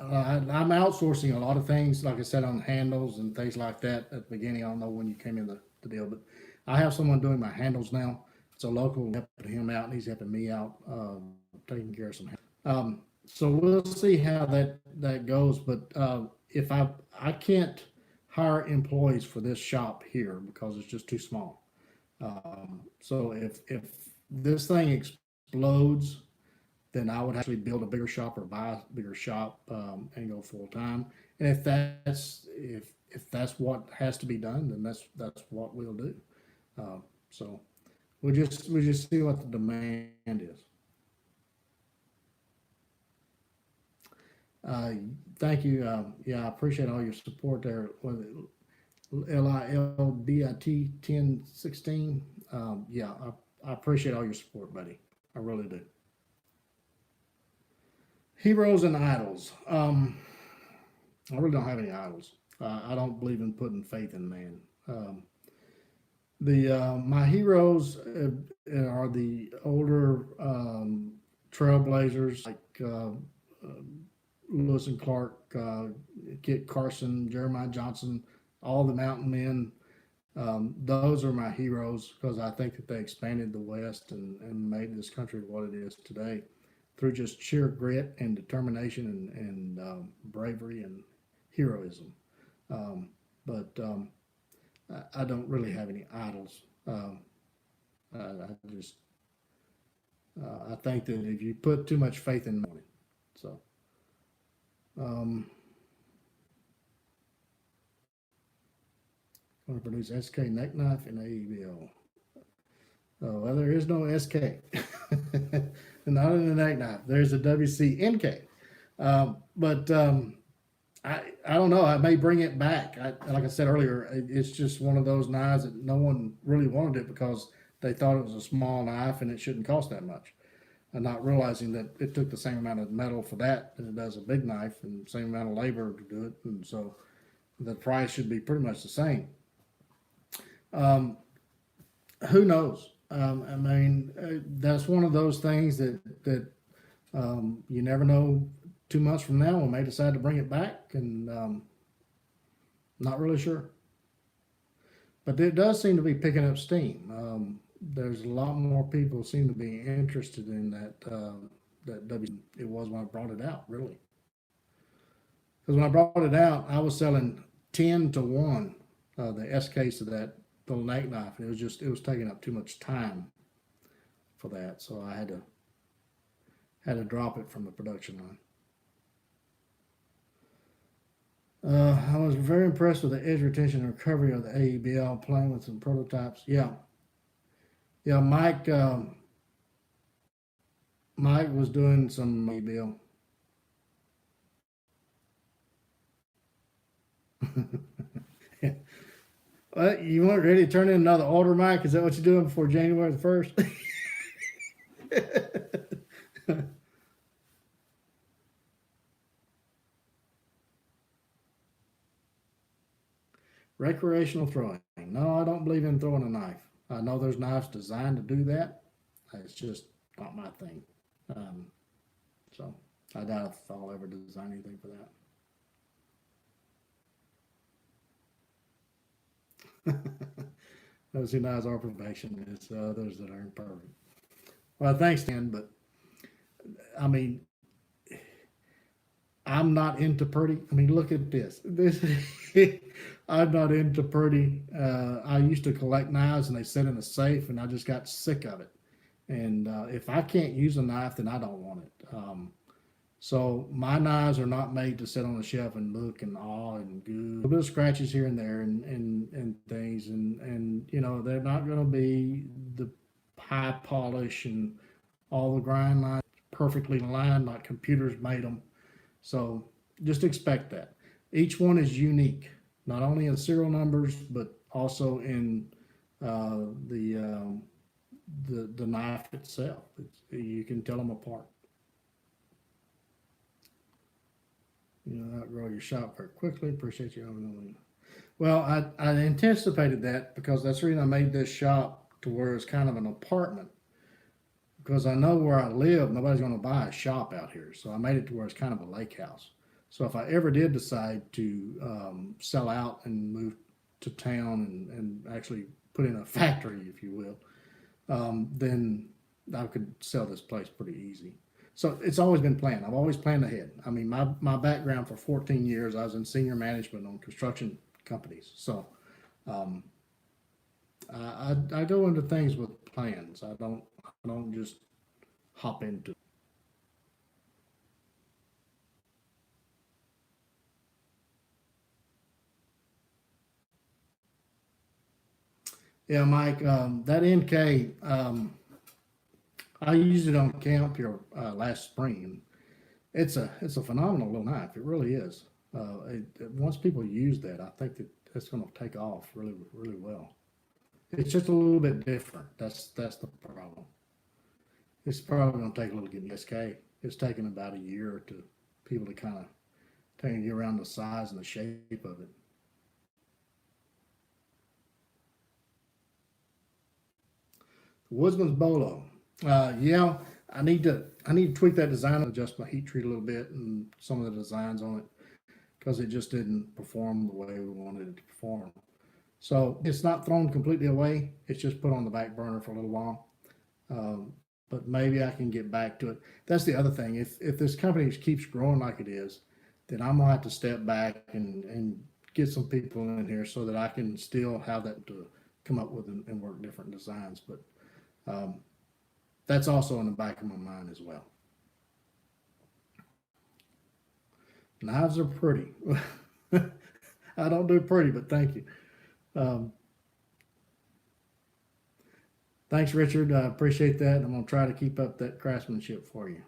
outsourcing a lot of things, like I said, on handles and things like that at the beginning. I don't know when you came in the deal, but I have someone doing my handles now. It's a local helping him out, and he's helping me out, taking care of some. So we'll see how that goes. But if I can't hire employees for this shop here because it's just too small. So if this thing explodes, then I would actually build a bigger shop or buy a bigger shop and go full time. And if that's what has to be done, then that's what we'll do. So we just see what the demand is. Uh, Thank you. Yeah, I appreciate all your support there. LILBIT 1016. Yeah, I appreciate all your support, buddy. I really do. Heroes and idols. I really don't have any idols. I don't believe in putting faith in man. The My heroes are the older trailblazers like Lewis and Clark, Kit Carson, Jeremiah Johnson, all the mountain men. Those are my heroes because I think that they expanded the West and made this country what it is today through just sheer grit and determination and bravery and heroism. But I don't really have any idols. I just I think that if you put too much faith in money, so um, going to produce SK neck knife and AEBL. Well, there is no SK, not in the neck knife. There's a WC but I don't know. I may bring it back. Like I said earlier, it's just one of those knives that no one really wanted it because they thought it was a small knife and it shouldn't cost that much. And not realizing that it took the same amount of metal for that as it does a big knife and the same amount of labor to do it. And so the price should be pretty much the same. Um, who knows? I mean, that's one of those things that you never know. 2 months from now, we may decide to bring it back, and Not really sure, but it does seem to be picking up steam. There's a lot more people seem to be interested in that that W. It was when I brought it out, really. Because when I brought it out, I was selling 10 to 1 the S case of that little naked knife, and it was taking up too much time for that, so I had to drop it from the production line. I was very impressed with the edge retention and recovery of the AEBL playing with some prototypes. Yeah, yeah. Mike was doing some AEBL. You weren't ready to turn in another order, Mike? Is that what you're doing before January the 1st? Recreational throwing. No, I don't believe in throwing a knife. I know there's knives designed to do that. It's just not my thing. Um, so I doubt if I'll ever design anything for that. Those who knows our perfection is others that aren't perfect. Well, thanks, Dan. But I mean, I'm not into pretty. I mean, look at this. This I'm not into pretty. I used to collect knives, and they sit in a safe, and I just got sick of it. And if I can't use a knife, then I don't want it. So my knives are not made to sit on the shelf and look and awe and goo. A little bit of scratches here and there and things, and they're not going to be the high polish and all the grind lines perfectly lined like computers made them. So just expect that. Each one is unique, not only in serial numbers but also in the the knife itself. You can tell them apart. Outgrow your shop very quickly. Appreciate you having. Well, I anticipated that because that's the reason I made this shop to where it's kind of an apartment. Because I know where I live, nobody's going to buy a shop out here. So I made it to where it's kind of a lake house. So if I ever did decide to sell out and move to town and actually put in a factory, if you will, then I could sell this place pretty easy. So it's always been planned. I've always planned ahead. I mean, my background for 14 years, I was in senior management on construction companies. So um, I go into things with plans. I don't just hop into. Yeah, Mike, that NK, I used it on camp here last spring. It's a phenomenal little knife. It really is. Once people use that, I think that it's going to take off really really well. It's just a little bit different. That's the problem. It's probably going to take a little getting SK. It's taken about a year to people to kind of take you around the size and the shape of it. Woodsman's Bolo. Yeah, I need to tweak that design, adjust my heat treat a little bit, and some of the designs on it because it just didn't perform the way we wanted it to perform. So it's not thrown completely away. It's just put on the back burner for a little while. Um, but maybe I can get back to it. That's the other thing. If this company keeps growing like it is, then I'm gonna have to step back and get some people in here so that I can still have that to come up with and work different designs. But um, that's also in the back of my mind as well. Knives are pretty. I don't do pretty, but thank you. Um, Thanks, Richard. I appreciate that. I'm going to try to keep up that craftsmanship for you.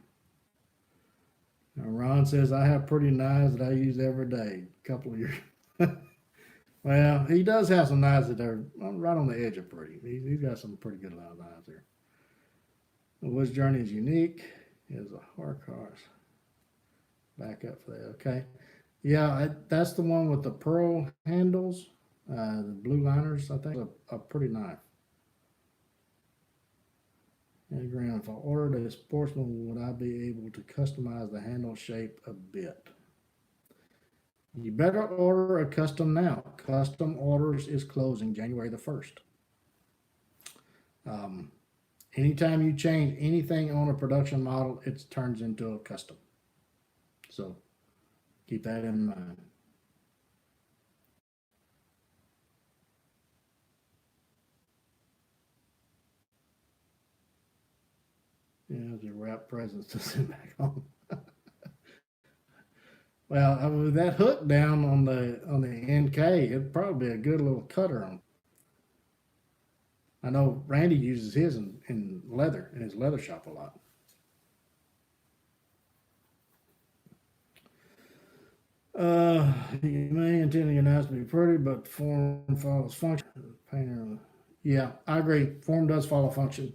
Now, Ron says, I have pretty knives that I use every day. A couple of years. Well, he does have some knives that are right on the edge of pretty. He's got some pretty good knives there. The Woods Journey is unique. It is a hard horse. Back up for that. Okay. Yeah, that's the one with the pearl handles, the blue liners. I think a pretty knife. And Graham, if I ordered a sportsman, would I be able to customize the handle shape a bit? You better order a custom now. Custom orders is closing January the 1st. Um, Anytime you change anything on a production model, it turns into a custom. So keep that in mind. Yeah, the wrap presents to send back home. Well, with that hook down on the NK, it'd probably be a good little cutter on. I know Randy uses his in leather in his leather shop a lot. You may intend your knives to be pretty, but form follows function. Painter, yeah, I agree. Form does follow function.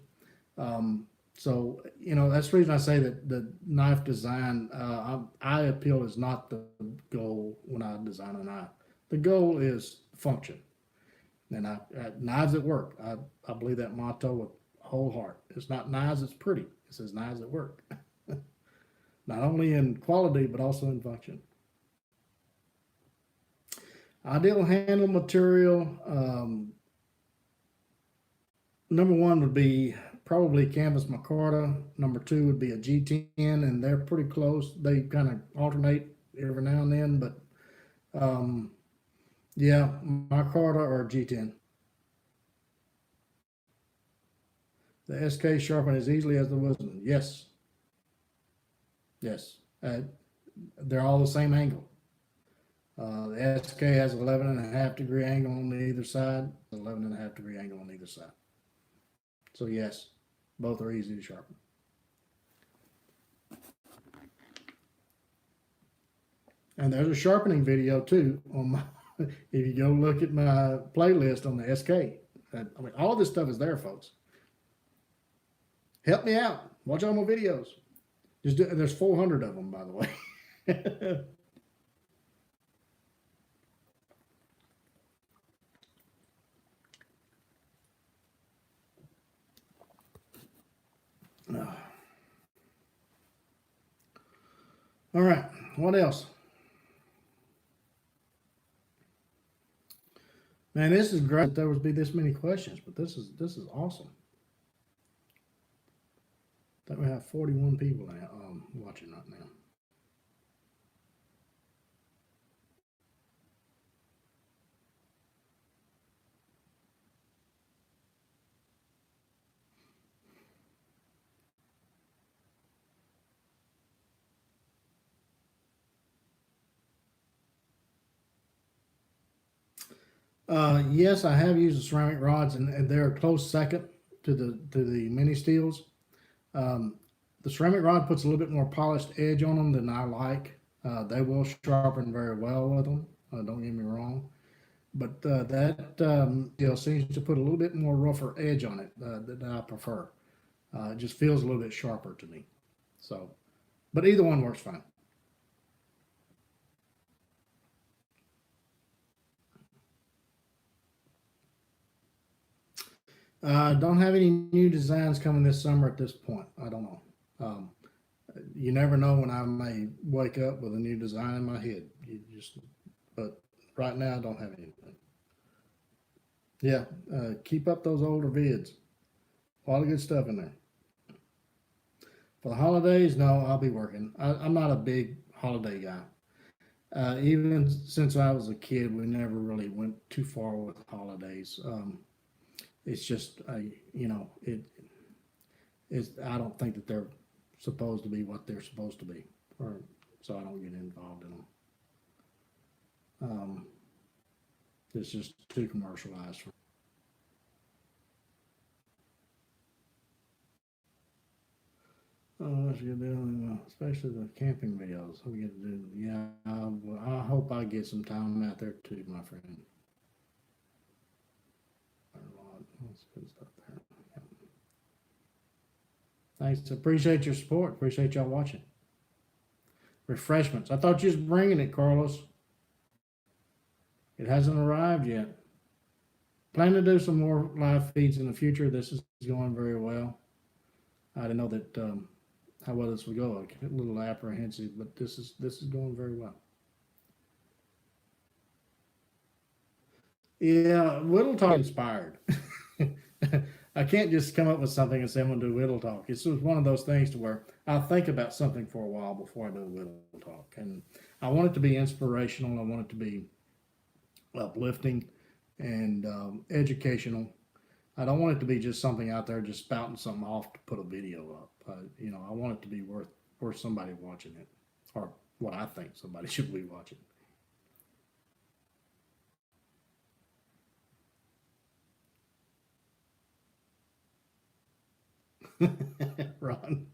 So that's the reason I say that the knife design, eye appeal is not the goal when I design a knife. The goal is function, and knives that work. I believe that motto with whole heart. It's not knives that's pretty. It says knives that work, not only in quality but also in function. Ideal handle material. Number one would be probably canvas micarta. Number two would be a G10, and they're pretty close. They kind of alternate every now and then, but yeah, micarta or G10. The SK sharpen as easily as the Wisdom. Yes, yes. They're all the same angle. The SK has 11.5 degree angle on either side, 11.5 degree angle on either side. So yes, both are easy to sharpen. And there's a sharpening video too on my. If you go look at my playlist on the SK, I mean, all this stuff is there, folks. Help me out. Watch all my videos. There's 400 of them, by the way. All right. What else? Man, this is great that there would be this many questions, but this is awesome. That we have 41 people now, watching right now. Yes, I have used the ceramic rods, and they're a close second to the mini steels. Um, the ceramic rod puts a little bit more polished edge on them than I like. They will sharpen very well with them. Don't get me wrong, but that steel seems to put a little bit more rougher edge on it that I prefer. It just feels a little bit sharper to me. So, but either one works fine. Don't have any new designs coming this summer at this point. I don't know. Um, you never know when I may wake up with a new design in my head. But right now I don't have anything. Yeah, keep up those older vids. A lot of good stuff in there. For the holidays, no, I'll be working. I'm not a big holiday guy. Even since I was a kid, we never really went too far with holidays. It's just, I don't think that they're supposed to be what they're supposed to be, or so I don't get involved in them. It's just too commercialized. Oh, that's good deal, especially the camping videos. We get to do. Yeah, I hope I get some time out there too, my friend. That's good stuff there. Yeah. Thanks. Appreciate your support. Appreciate y'all watching. Refreshments. I thought you was bringing it, Carlos. It hasn't arrived yet. Plan to do some more live feeds in the future. This is going very well. I didn't know that how well this would go. A little apprehensive, but this is going very well. Yeah, Whittle Talk inspired. I can't just come up with something and say I'm going to do Whittle Talk. It's just one of those things to where I'll think about something for a while before I do Whittle Talk. And I want it to be inspirational. I want it to be uplifting and educational. I don't want it to be just something out there just spouting something off to put a video up. I want it to be worth somebody watching it, or what I think somebody should be watching. Ron.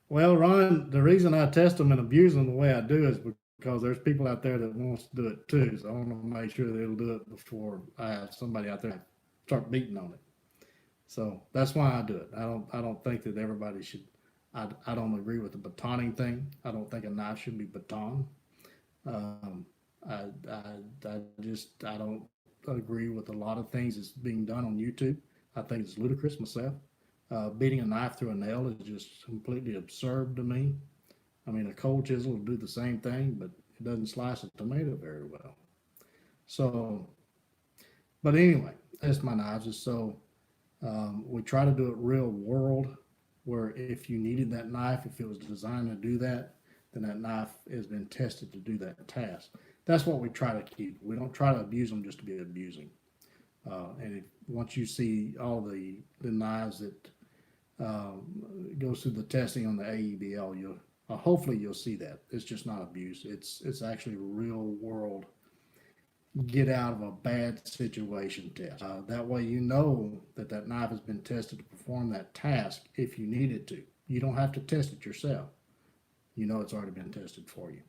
Well, Ron, the reason I test them and abuse them the way I do is because there's people out there that wants to do it too. So I want to make sure they'll do it before I have somebody out there start beating on it. So that's why I do it. I don't think that everybody should. I don't agree with the batoning thing. I don't think a knife should be baton. Um, I don't agree with a lot of things that's being done on YouTube. I think it's ludicrous myself. Beating a knife through a nail is just completely absurd to me. I mean, a cold chisel will do the same thing, but it doesn't slice a tomato very well. So, but anyway, that's my knives. So we try to do it real world, where if you needed that knife, if it was designed to do that, then that knife has been tested to do that task. That's what we try to keep. We don't try to abuse them just to be abusing. And once you see all the knives that goes through the testing on the AEBL, you'll hopefully you'll see that it's just not abuse. It's actually real world get out of a bad situation test. That way, you know that that knife has been tested to perform that task if you need it to. You don't have to test it yourself. You know it's already been tested for you.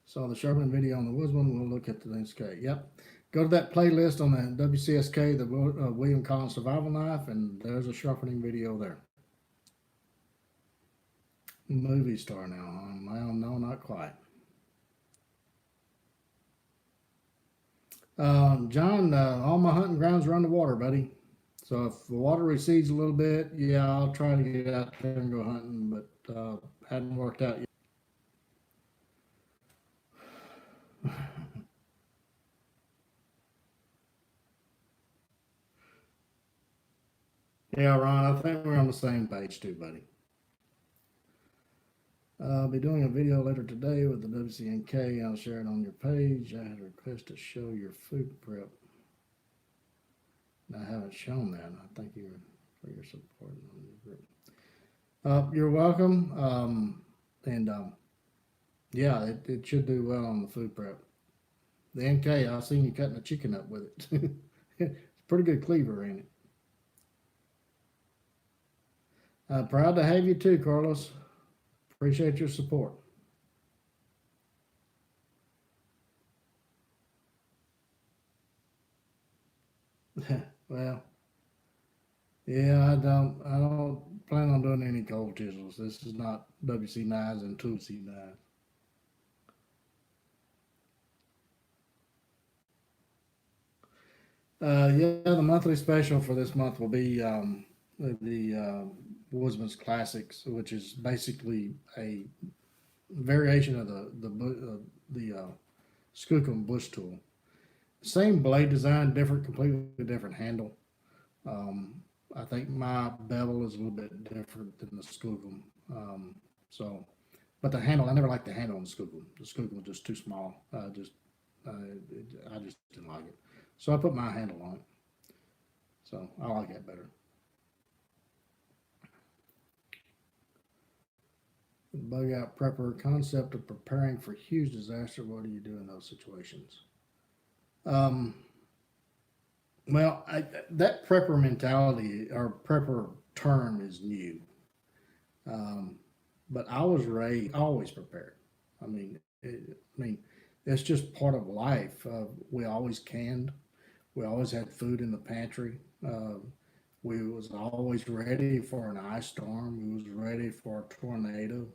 So the sharpening video on the Woodsman, we'll look at the NSK. Yep. Go to that playlist on the WCSK, the William Collins Survival Knife, and there's a sharpening video there. Movie star now, huh? Well, no, not quite. John, all my hunting grounds are underwater, buddy. So if the water recedes a little bit, yeah, I'll try to get out there and go hunting, but hadn't worked out yet. Yeah, Ron, I think we're on the same page too, buddy. I'll be doing a video later today with the WCNK. I'll share it on your page. I had a request to show your food prep. I haven't shown that. I thank you for your support on the group. You're welcome. And yeah, it should do well on the food prep. The NK, I've seen you cutting a chicken up with it. It's pretty good cleaver, ain't it? Proud to have you too, Carlos. Appreciate your support. Well, yeah, I don't plan on doing any cold chisels. This is not WC knives and 2C knives. Yeah, the monthly special for this month will be the Woodsman's Classics, which is basically a variation of the Skookum Bush tool. Same blade design, different, completely different handle. Um, I think my bevel is a little bit different than the Skookum. So, but the handle, I never liked the handle on the Skookum. The Skookum was just too small. I just didn't like it. So I put my handle on it. So I like that better. Bug out prepper concept of preparing for huge disaster. What do you do in those situations? Um, well, that prepper mentality or prepper term is new. Um, but I was raised always prepared. I mean, I mean, it's just part of life. We always canned. We always had food in the pantry. We was always ready for an ice storm. We was ready for a tornado.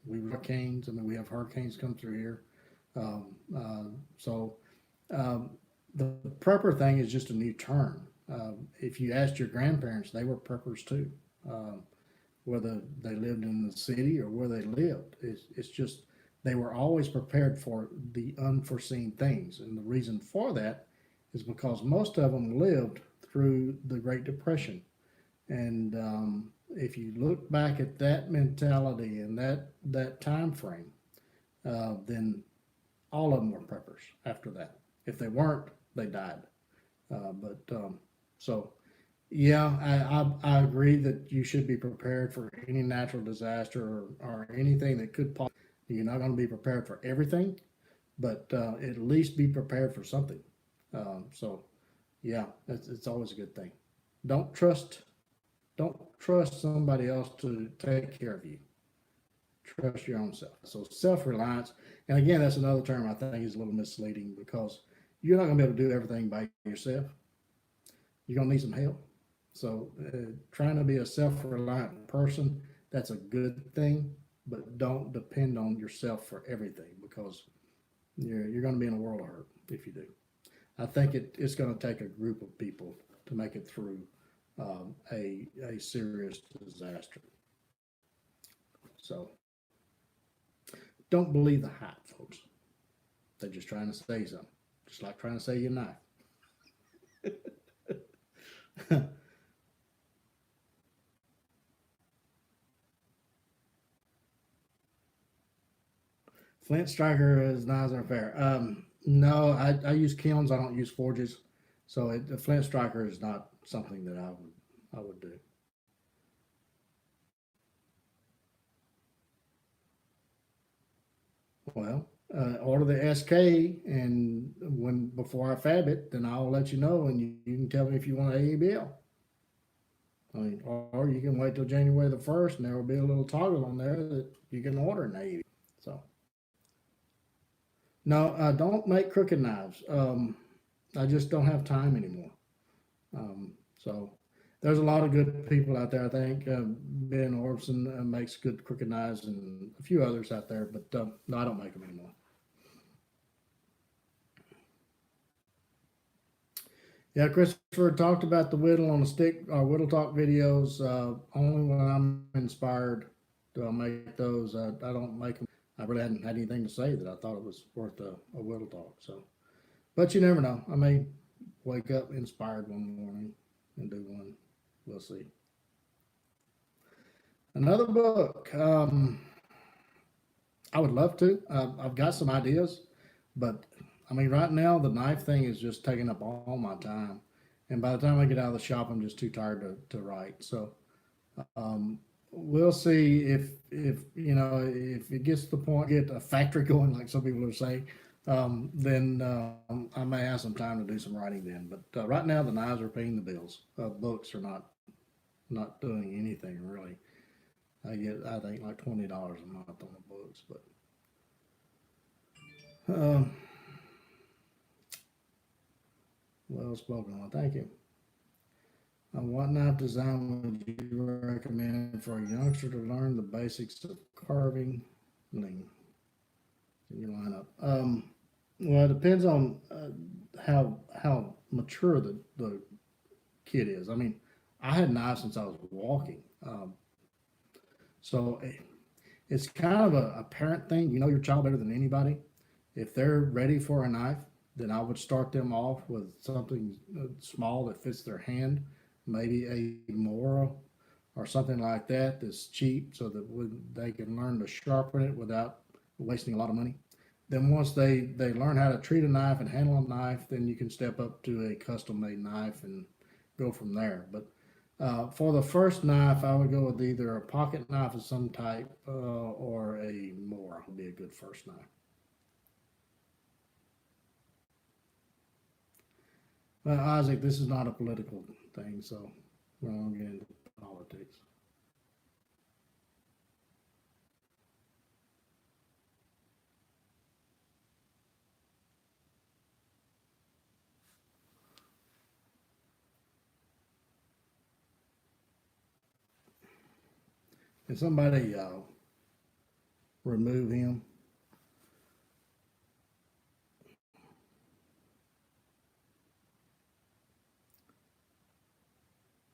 We hurricanes. I mean, we have hurricanes come through here. So um, the prepper thing is just a new term. If you asked your grandparents, they were preppers too. Um, whether they lived in the city or where they lived. It's just they were always prepared for the unforeseen things. And the reason for that is because most of them lived through the Great Depression. And if you look back at that mentality and that time frame, then all of them were preppers after that. If they weren't, they died. But so yeah, I agree that you should be prepared for any natural disaster or anything that could possibly. You're not going to be prepared for everything, but at least be prepared for something. So yeah, it's always a good thing. Don't trust don't trust somebody else to take care of you. Trust your own self. So self reliance, and again, that's another term I think is a little misleading because you're not going to be able to do everything by yourself. You're going to need some help. So trying to be a self reliant person, that's a good thing, but don't depend on yourself for everything because you're going to be in a world of hurt if you do. I think it's going to take a group of people to make it through a serious disaster. So don't believe the hype, folks. They're just trying to say something, just like trying to say your knife. Flint Striker is not as fair. No, I use kilns. I don't use forges, so the Flint Striker is not something that I would do. Well, order the SK, and when before I fab it, then I'll let you know, and you can tell me if you want AABL. I mean, or you can wait till January the 1st, and there will be a little toggle on there that you can order an AABL. So no, don't make crooked knives. I just don't have time anymore. So there's a lot of good people out there. I think Ben Orbson makes good crooked knives, and a few others out there. But no, I don't make them anymore. Yeah, Christopher talked about the whittle on the stick, or whittle talk videos. Only when I'm inspired do I make those. I don't make them. I really hadn't had anything to say that I thought it was worth a whittle talk. So, but you never know. I may wake up inspired one morning and do one. We'll see. Another book. I would love to. I've got some ideas, but I mean, right now the knife thing is just taking up all my time, and by the time I get out of the shop, I'm just too tired to write. So we'll see if if it gets to the point get a factory going, like some people are saying. Then I may have some time to do some writing then. But right now the knives are paying the bills. Books are not doing anything really. I get I think like $20 a month on the books, but um, well spoken. Well, thank you. What knife design would you recommend for a youngster to learn the basics of carving? Lean in your lineup. Well, it depends on how mature the kid is. I mean, I had knives since I was walking, so it's kind of a parent thing. You know your child better than anybody. If they're ready for a knife, then I would start them off with something small that fits their hand, maybe a Mora or something like that that's cheap so that they can learn to sharpen it without wasting a lot of money. Then once they learn how to treat a knife and handle a knife, then you can step up to a custom made knife and go from there. But for the first knife, I would go with either a pocket knife of some type or a Mora would be a good first knife. Isaac, this is not a political thing, so we're not going to get into politics. Can somebody remove him?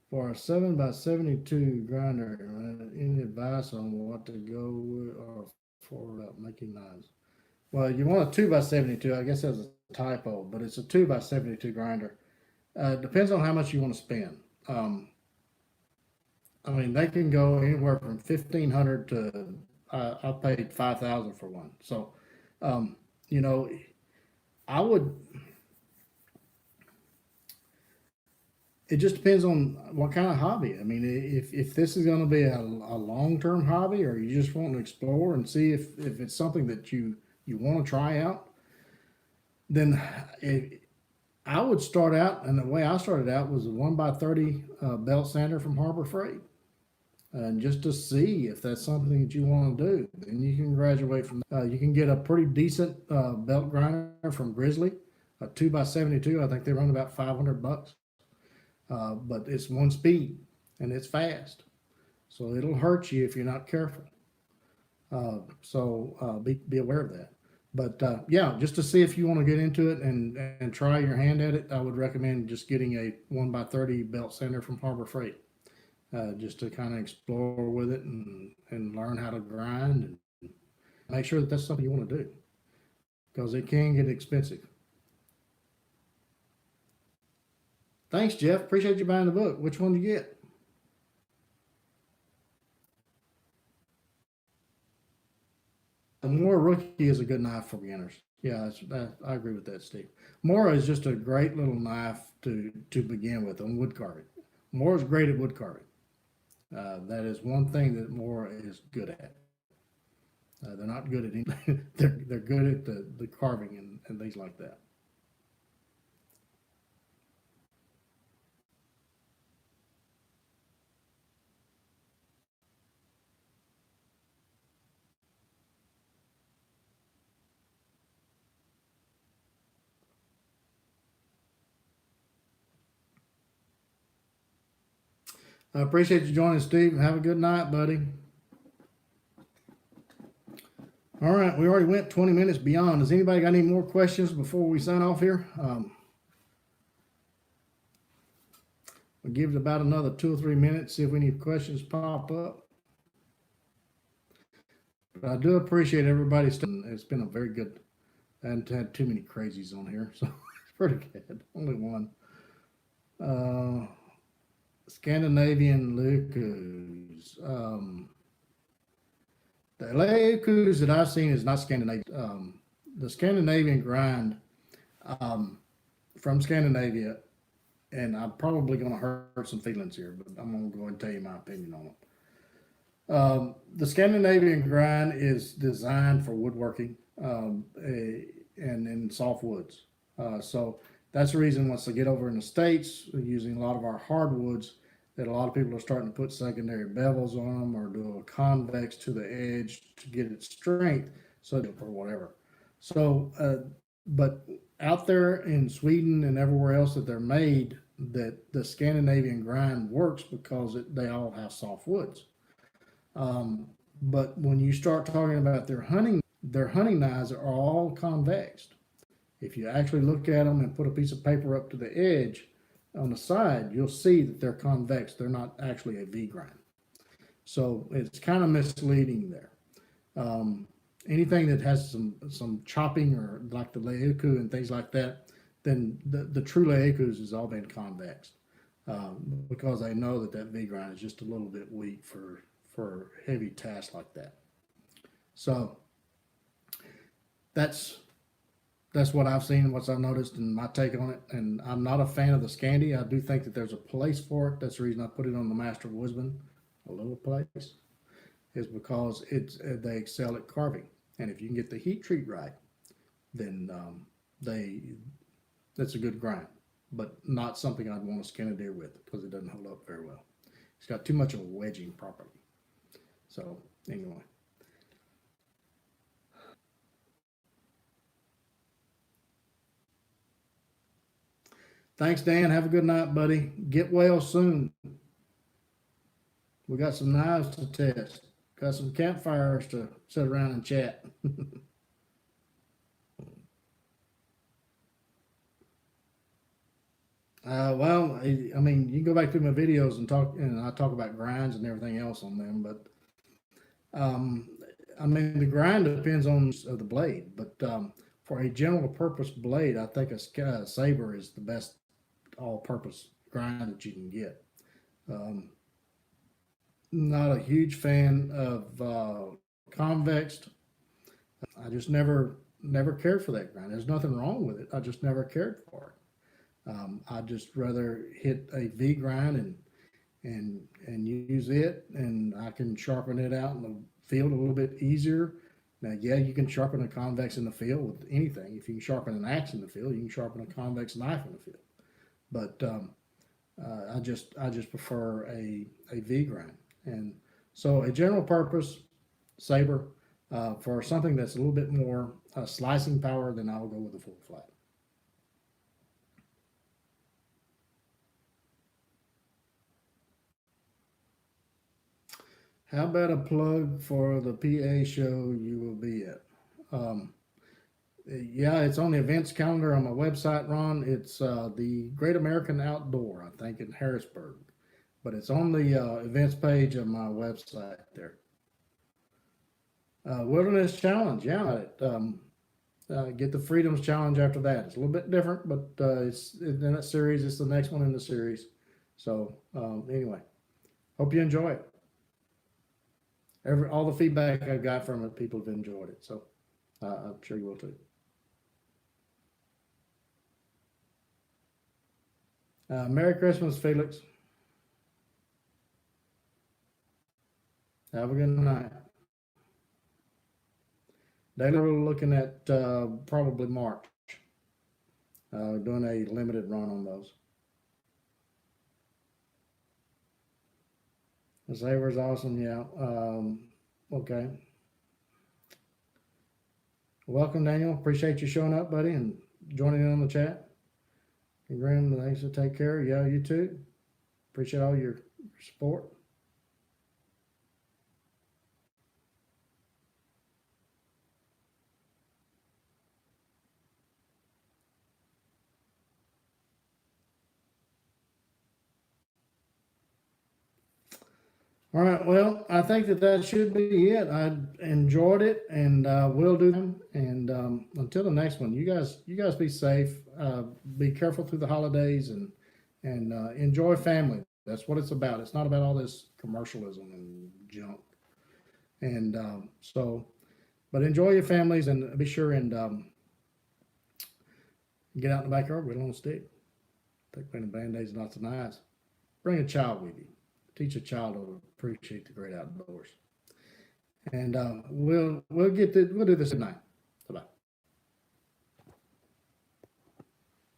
For a 7x72 grinder, any advice on what to go with or for making knives? Well, you want a 2x72. I guess that's a typo, but it's a 2x72 grinder. Depends on how much you want to spend. I mean, they can go anywhere from 1,500 to I paid 5,000 for one. So, um, you know, I would. It just depends on what kind of hobby. I mean, if this is going to be a long term hobby, or you just want to explore and see if it's something that you want to try out, then I would start out. And the way I started out was a 1x30 belt sander from Harbor Freight, and just to see if that's something that you want to do. Then you can graduate from. You can get a pretty decent belt grinder from Grizzly, a 2x72. I think they run about $500. But it's one speed and it's fast, so it'll hurt you if you're not careful. Be aware of that. But yeah, just to see if you want to get into it and try your hand at it, I would recommend just getting a 1x30 belt sander from Harbor Freight, just to kind of explore with it and learn how to grind and make sure that that's something you want to do, because it can get expensive. Thanks, Jeff. Appreciate you buying the book. Which one did you get? The Mora Rookie is a good knife for beginners. Yeah, I agree with that, Steve. Mora is just a great little knife to begin with on wood carving. Mora's great at wood carving. That is one thing that Mora is good at. They're not good at anything. They're good at the carving and things like that. I appreciate you joining, Steve. Have a good night, buddy. All right, we already went 20 minutes beyond. Does anybody got any more questions before we sign off here? We'll give it about another 2 or 3 minutes, see if any questions pop up. But I do appreciate everybody. It's been a very good. I haven't had too many crazies on here, so it's pretty good. Only one. Scandinavian Lucas. The Laukus that I've seen is not Scandinavian. The Scandinavian grind from Scandinavia, and I'm probably going to hurt some feelings here, but I'm going to go and tell you my opinion on it. The Scandinavian grind is designed for woodworking and in soft woods. So that's the reason once they get over in the States, using a lot of our hardwoods, that a lot of people are starting to put secondary bevels on them or do a convex to the edge to get its strength, so or whatever. So, but out there in Sweden and everywhere else that they're made, that the Scandinavian grind works because they all have soft woods. But when you start talking about their hunting knives are all convexed. If you actually look at them and put a piece of paper up to the edge on the side, you'll see that they're convex. They're not actually a V grind. So it's kind of misleading there. Anything that has some chopping or like the Lauku and things like that, then the true Laukus has all been convex, because they know that V grind is just a little bit weak for heavy tasks like that. So that's what I've seen, what I've noticed, and my take on it. And I'm not a fan of the Scandi. I do think that there's a place for it. That's the reason I put it on the Master Woodsman, a little place, is because they excel at carving. And if you can get the heat treat right, then that's a good grind, but not something I'd want to skin a deer with because it doesn't hold up very well. It's got too much of a wedging property. So anyway. Thanks, Dan. Have a good night, buddy. Get well soon. We got some knives to test. Got some campfires to sit around and chat. Well, I mean, you can go back through my videos and talk, and I talk about grinds and everything else on them. But um, I mean, the grind depends on the blade. But for a general purpose blade, I think a saber is the best all-purpose grind that you can get. Um, Not a huge fan of convexed. I just never cared for that grind. There's nothing wrong with it. I just never cared for it. I'd just rather hit a V grind and use it, and I can sharpen it out in the field a little bit easier. Now, yeah, you can sharpen a convex in the field with anything. If you can sharpen an axe in the field, you can sharpen a convex knife in the field. But I just prefer a V grind, and so a general purpose saber for something that's a little bit more slicing power, then I'll go with a full flat. How about a plug for the PA show you will be at? Um, yeah, it's on the events calendar on my website, Ron. It's the Great American Outdoor, I think, in Harrisburg. But it's on the events page of my website there. Wilderness Challenge, yeah. Get the Freedoms Challenge after that. It's a little bit different, but it's in that series. It's the next one in the series. So anyway, hope you enjoy it. All the feedback I've got from it, people have enjoyed it. So I'm sure you will too. Merry Christmas, Felix. Have a good night. Daily, we're looking at probably March. Doing a limited run on those. The saber's awesome, yeah. Okay. Welcome, Daniel. Appreciate you showing up, buddy, and joining in on the chat. And Graham, thanks for take care. Yeah, you too. Appreciate all your support. All right. Well, I think that should be it. I enjoyed it, and we'll do them. And until the next one, you guys be safe. Be careful through the holidays, and enjoy family. That's what it's about. It's not about all this commercialism and junk. And but enjoy your families, and be sure and get out in the backyard with on a stick. Take painting band-aids, lots of knives. Bring a child with you. Teach a child to appreciate the great outdoors. And we'll do this tonight.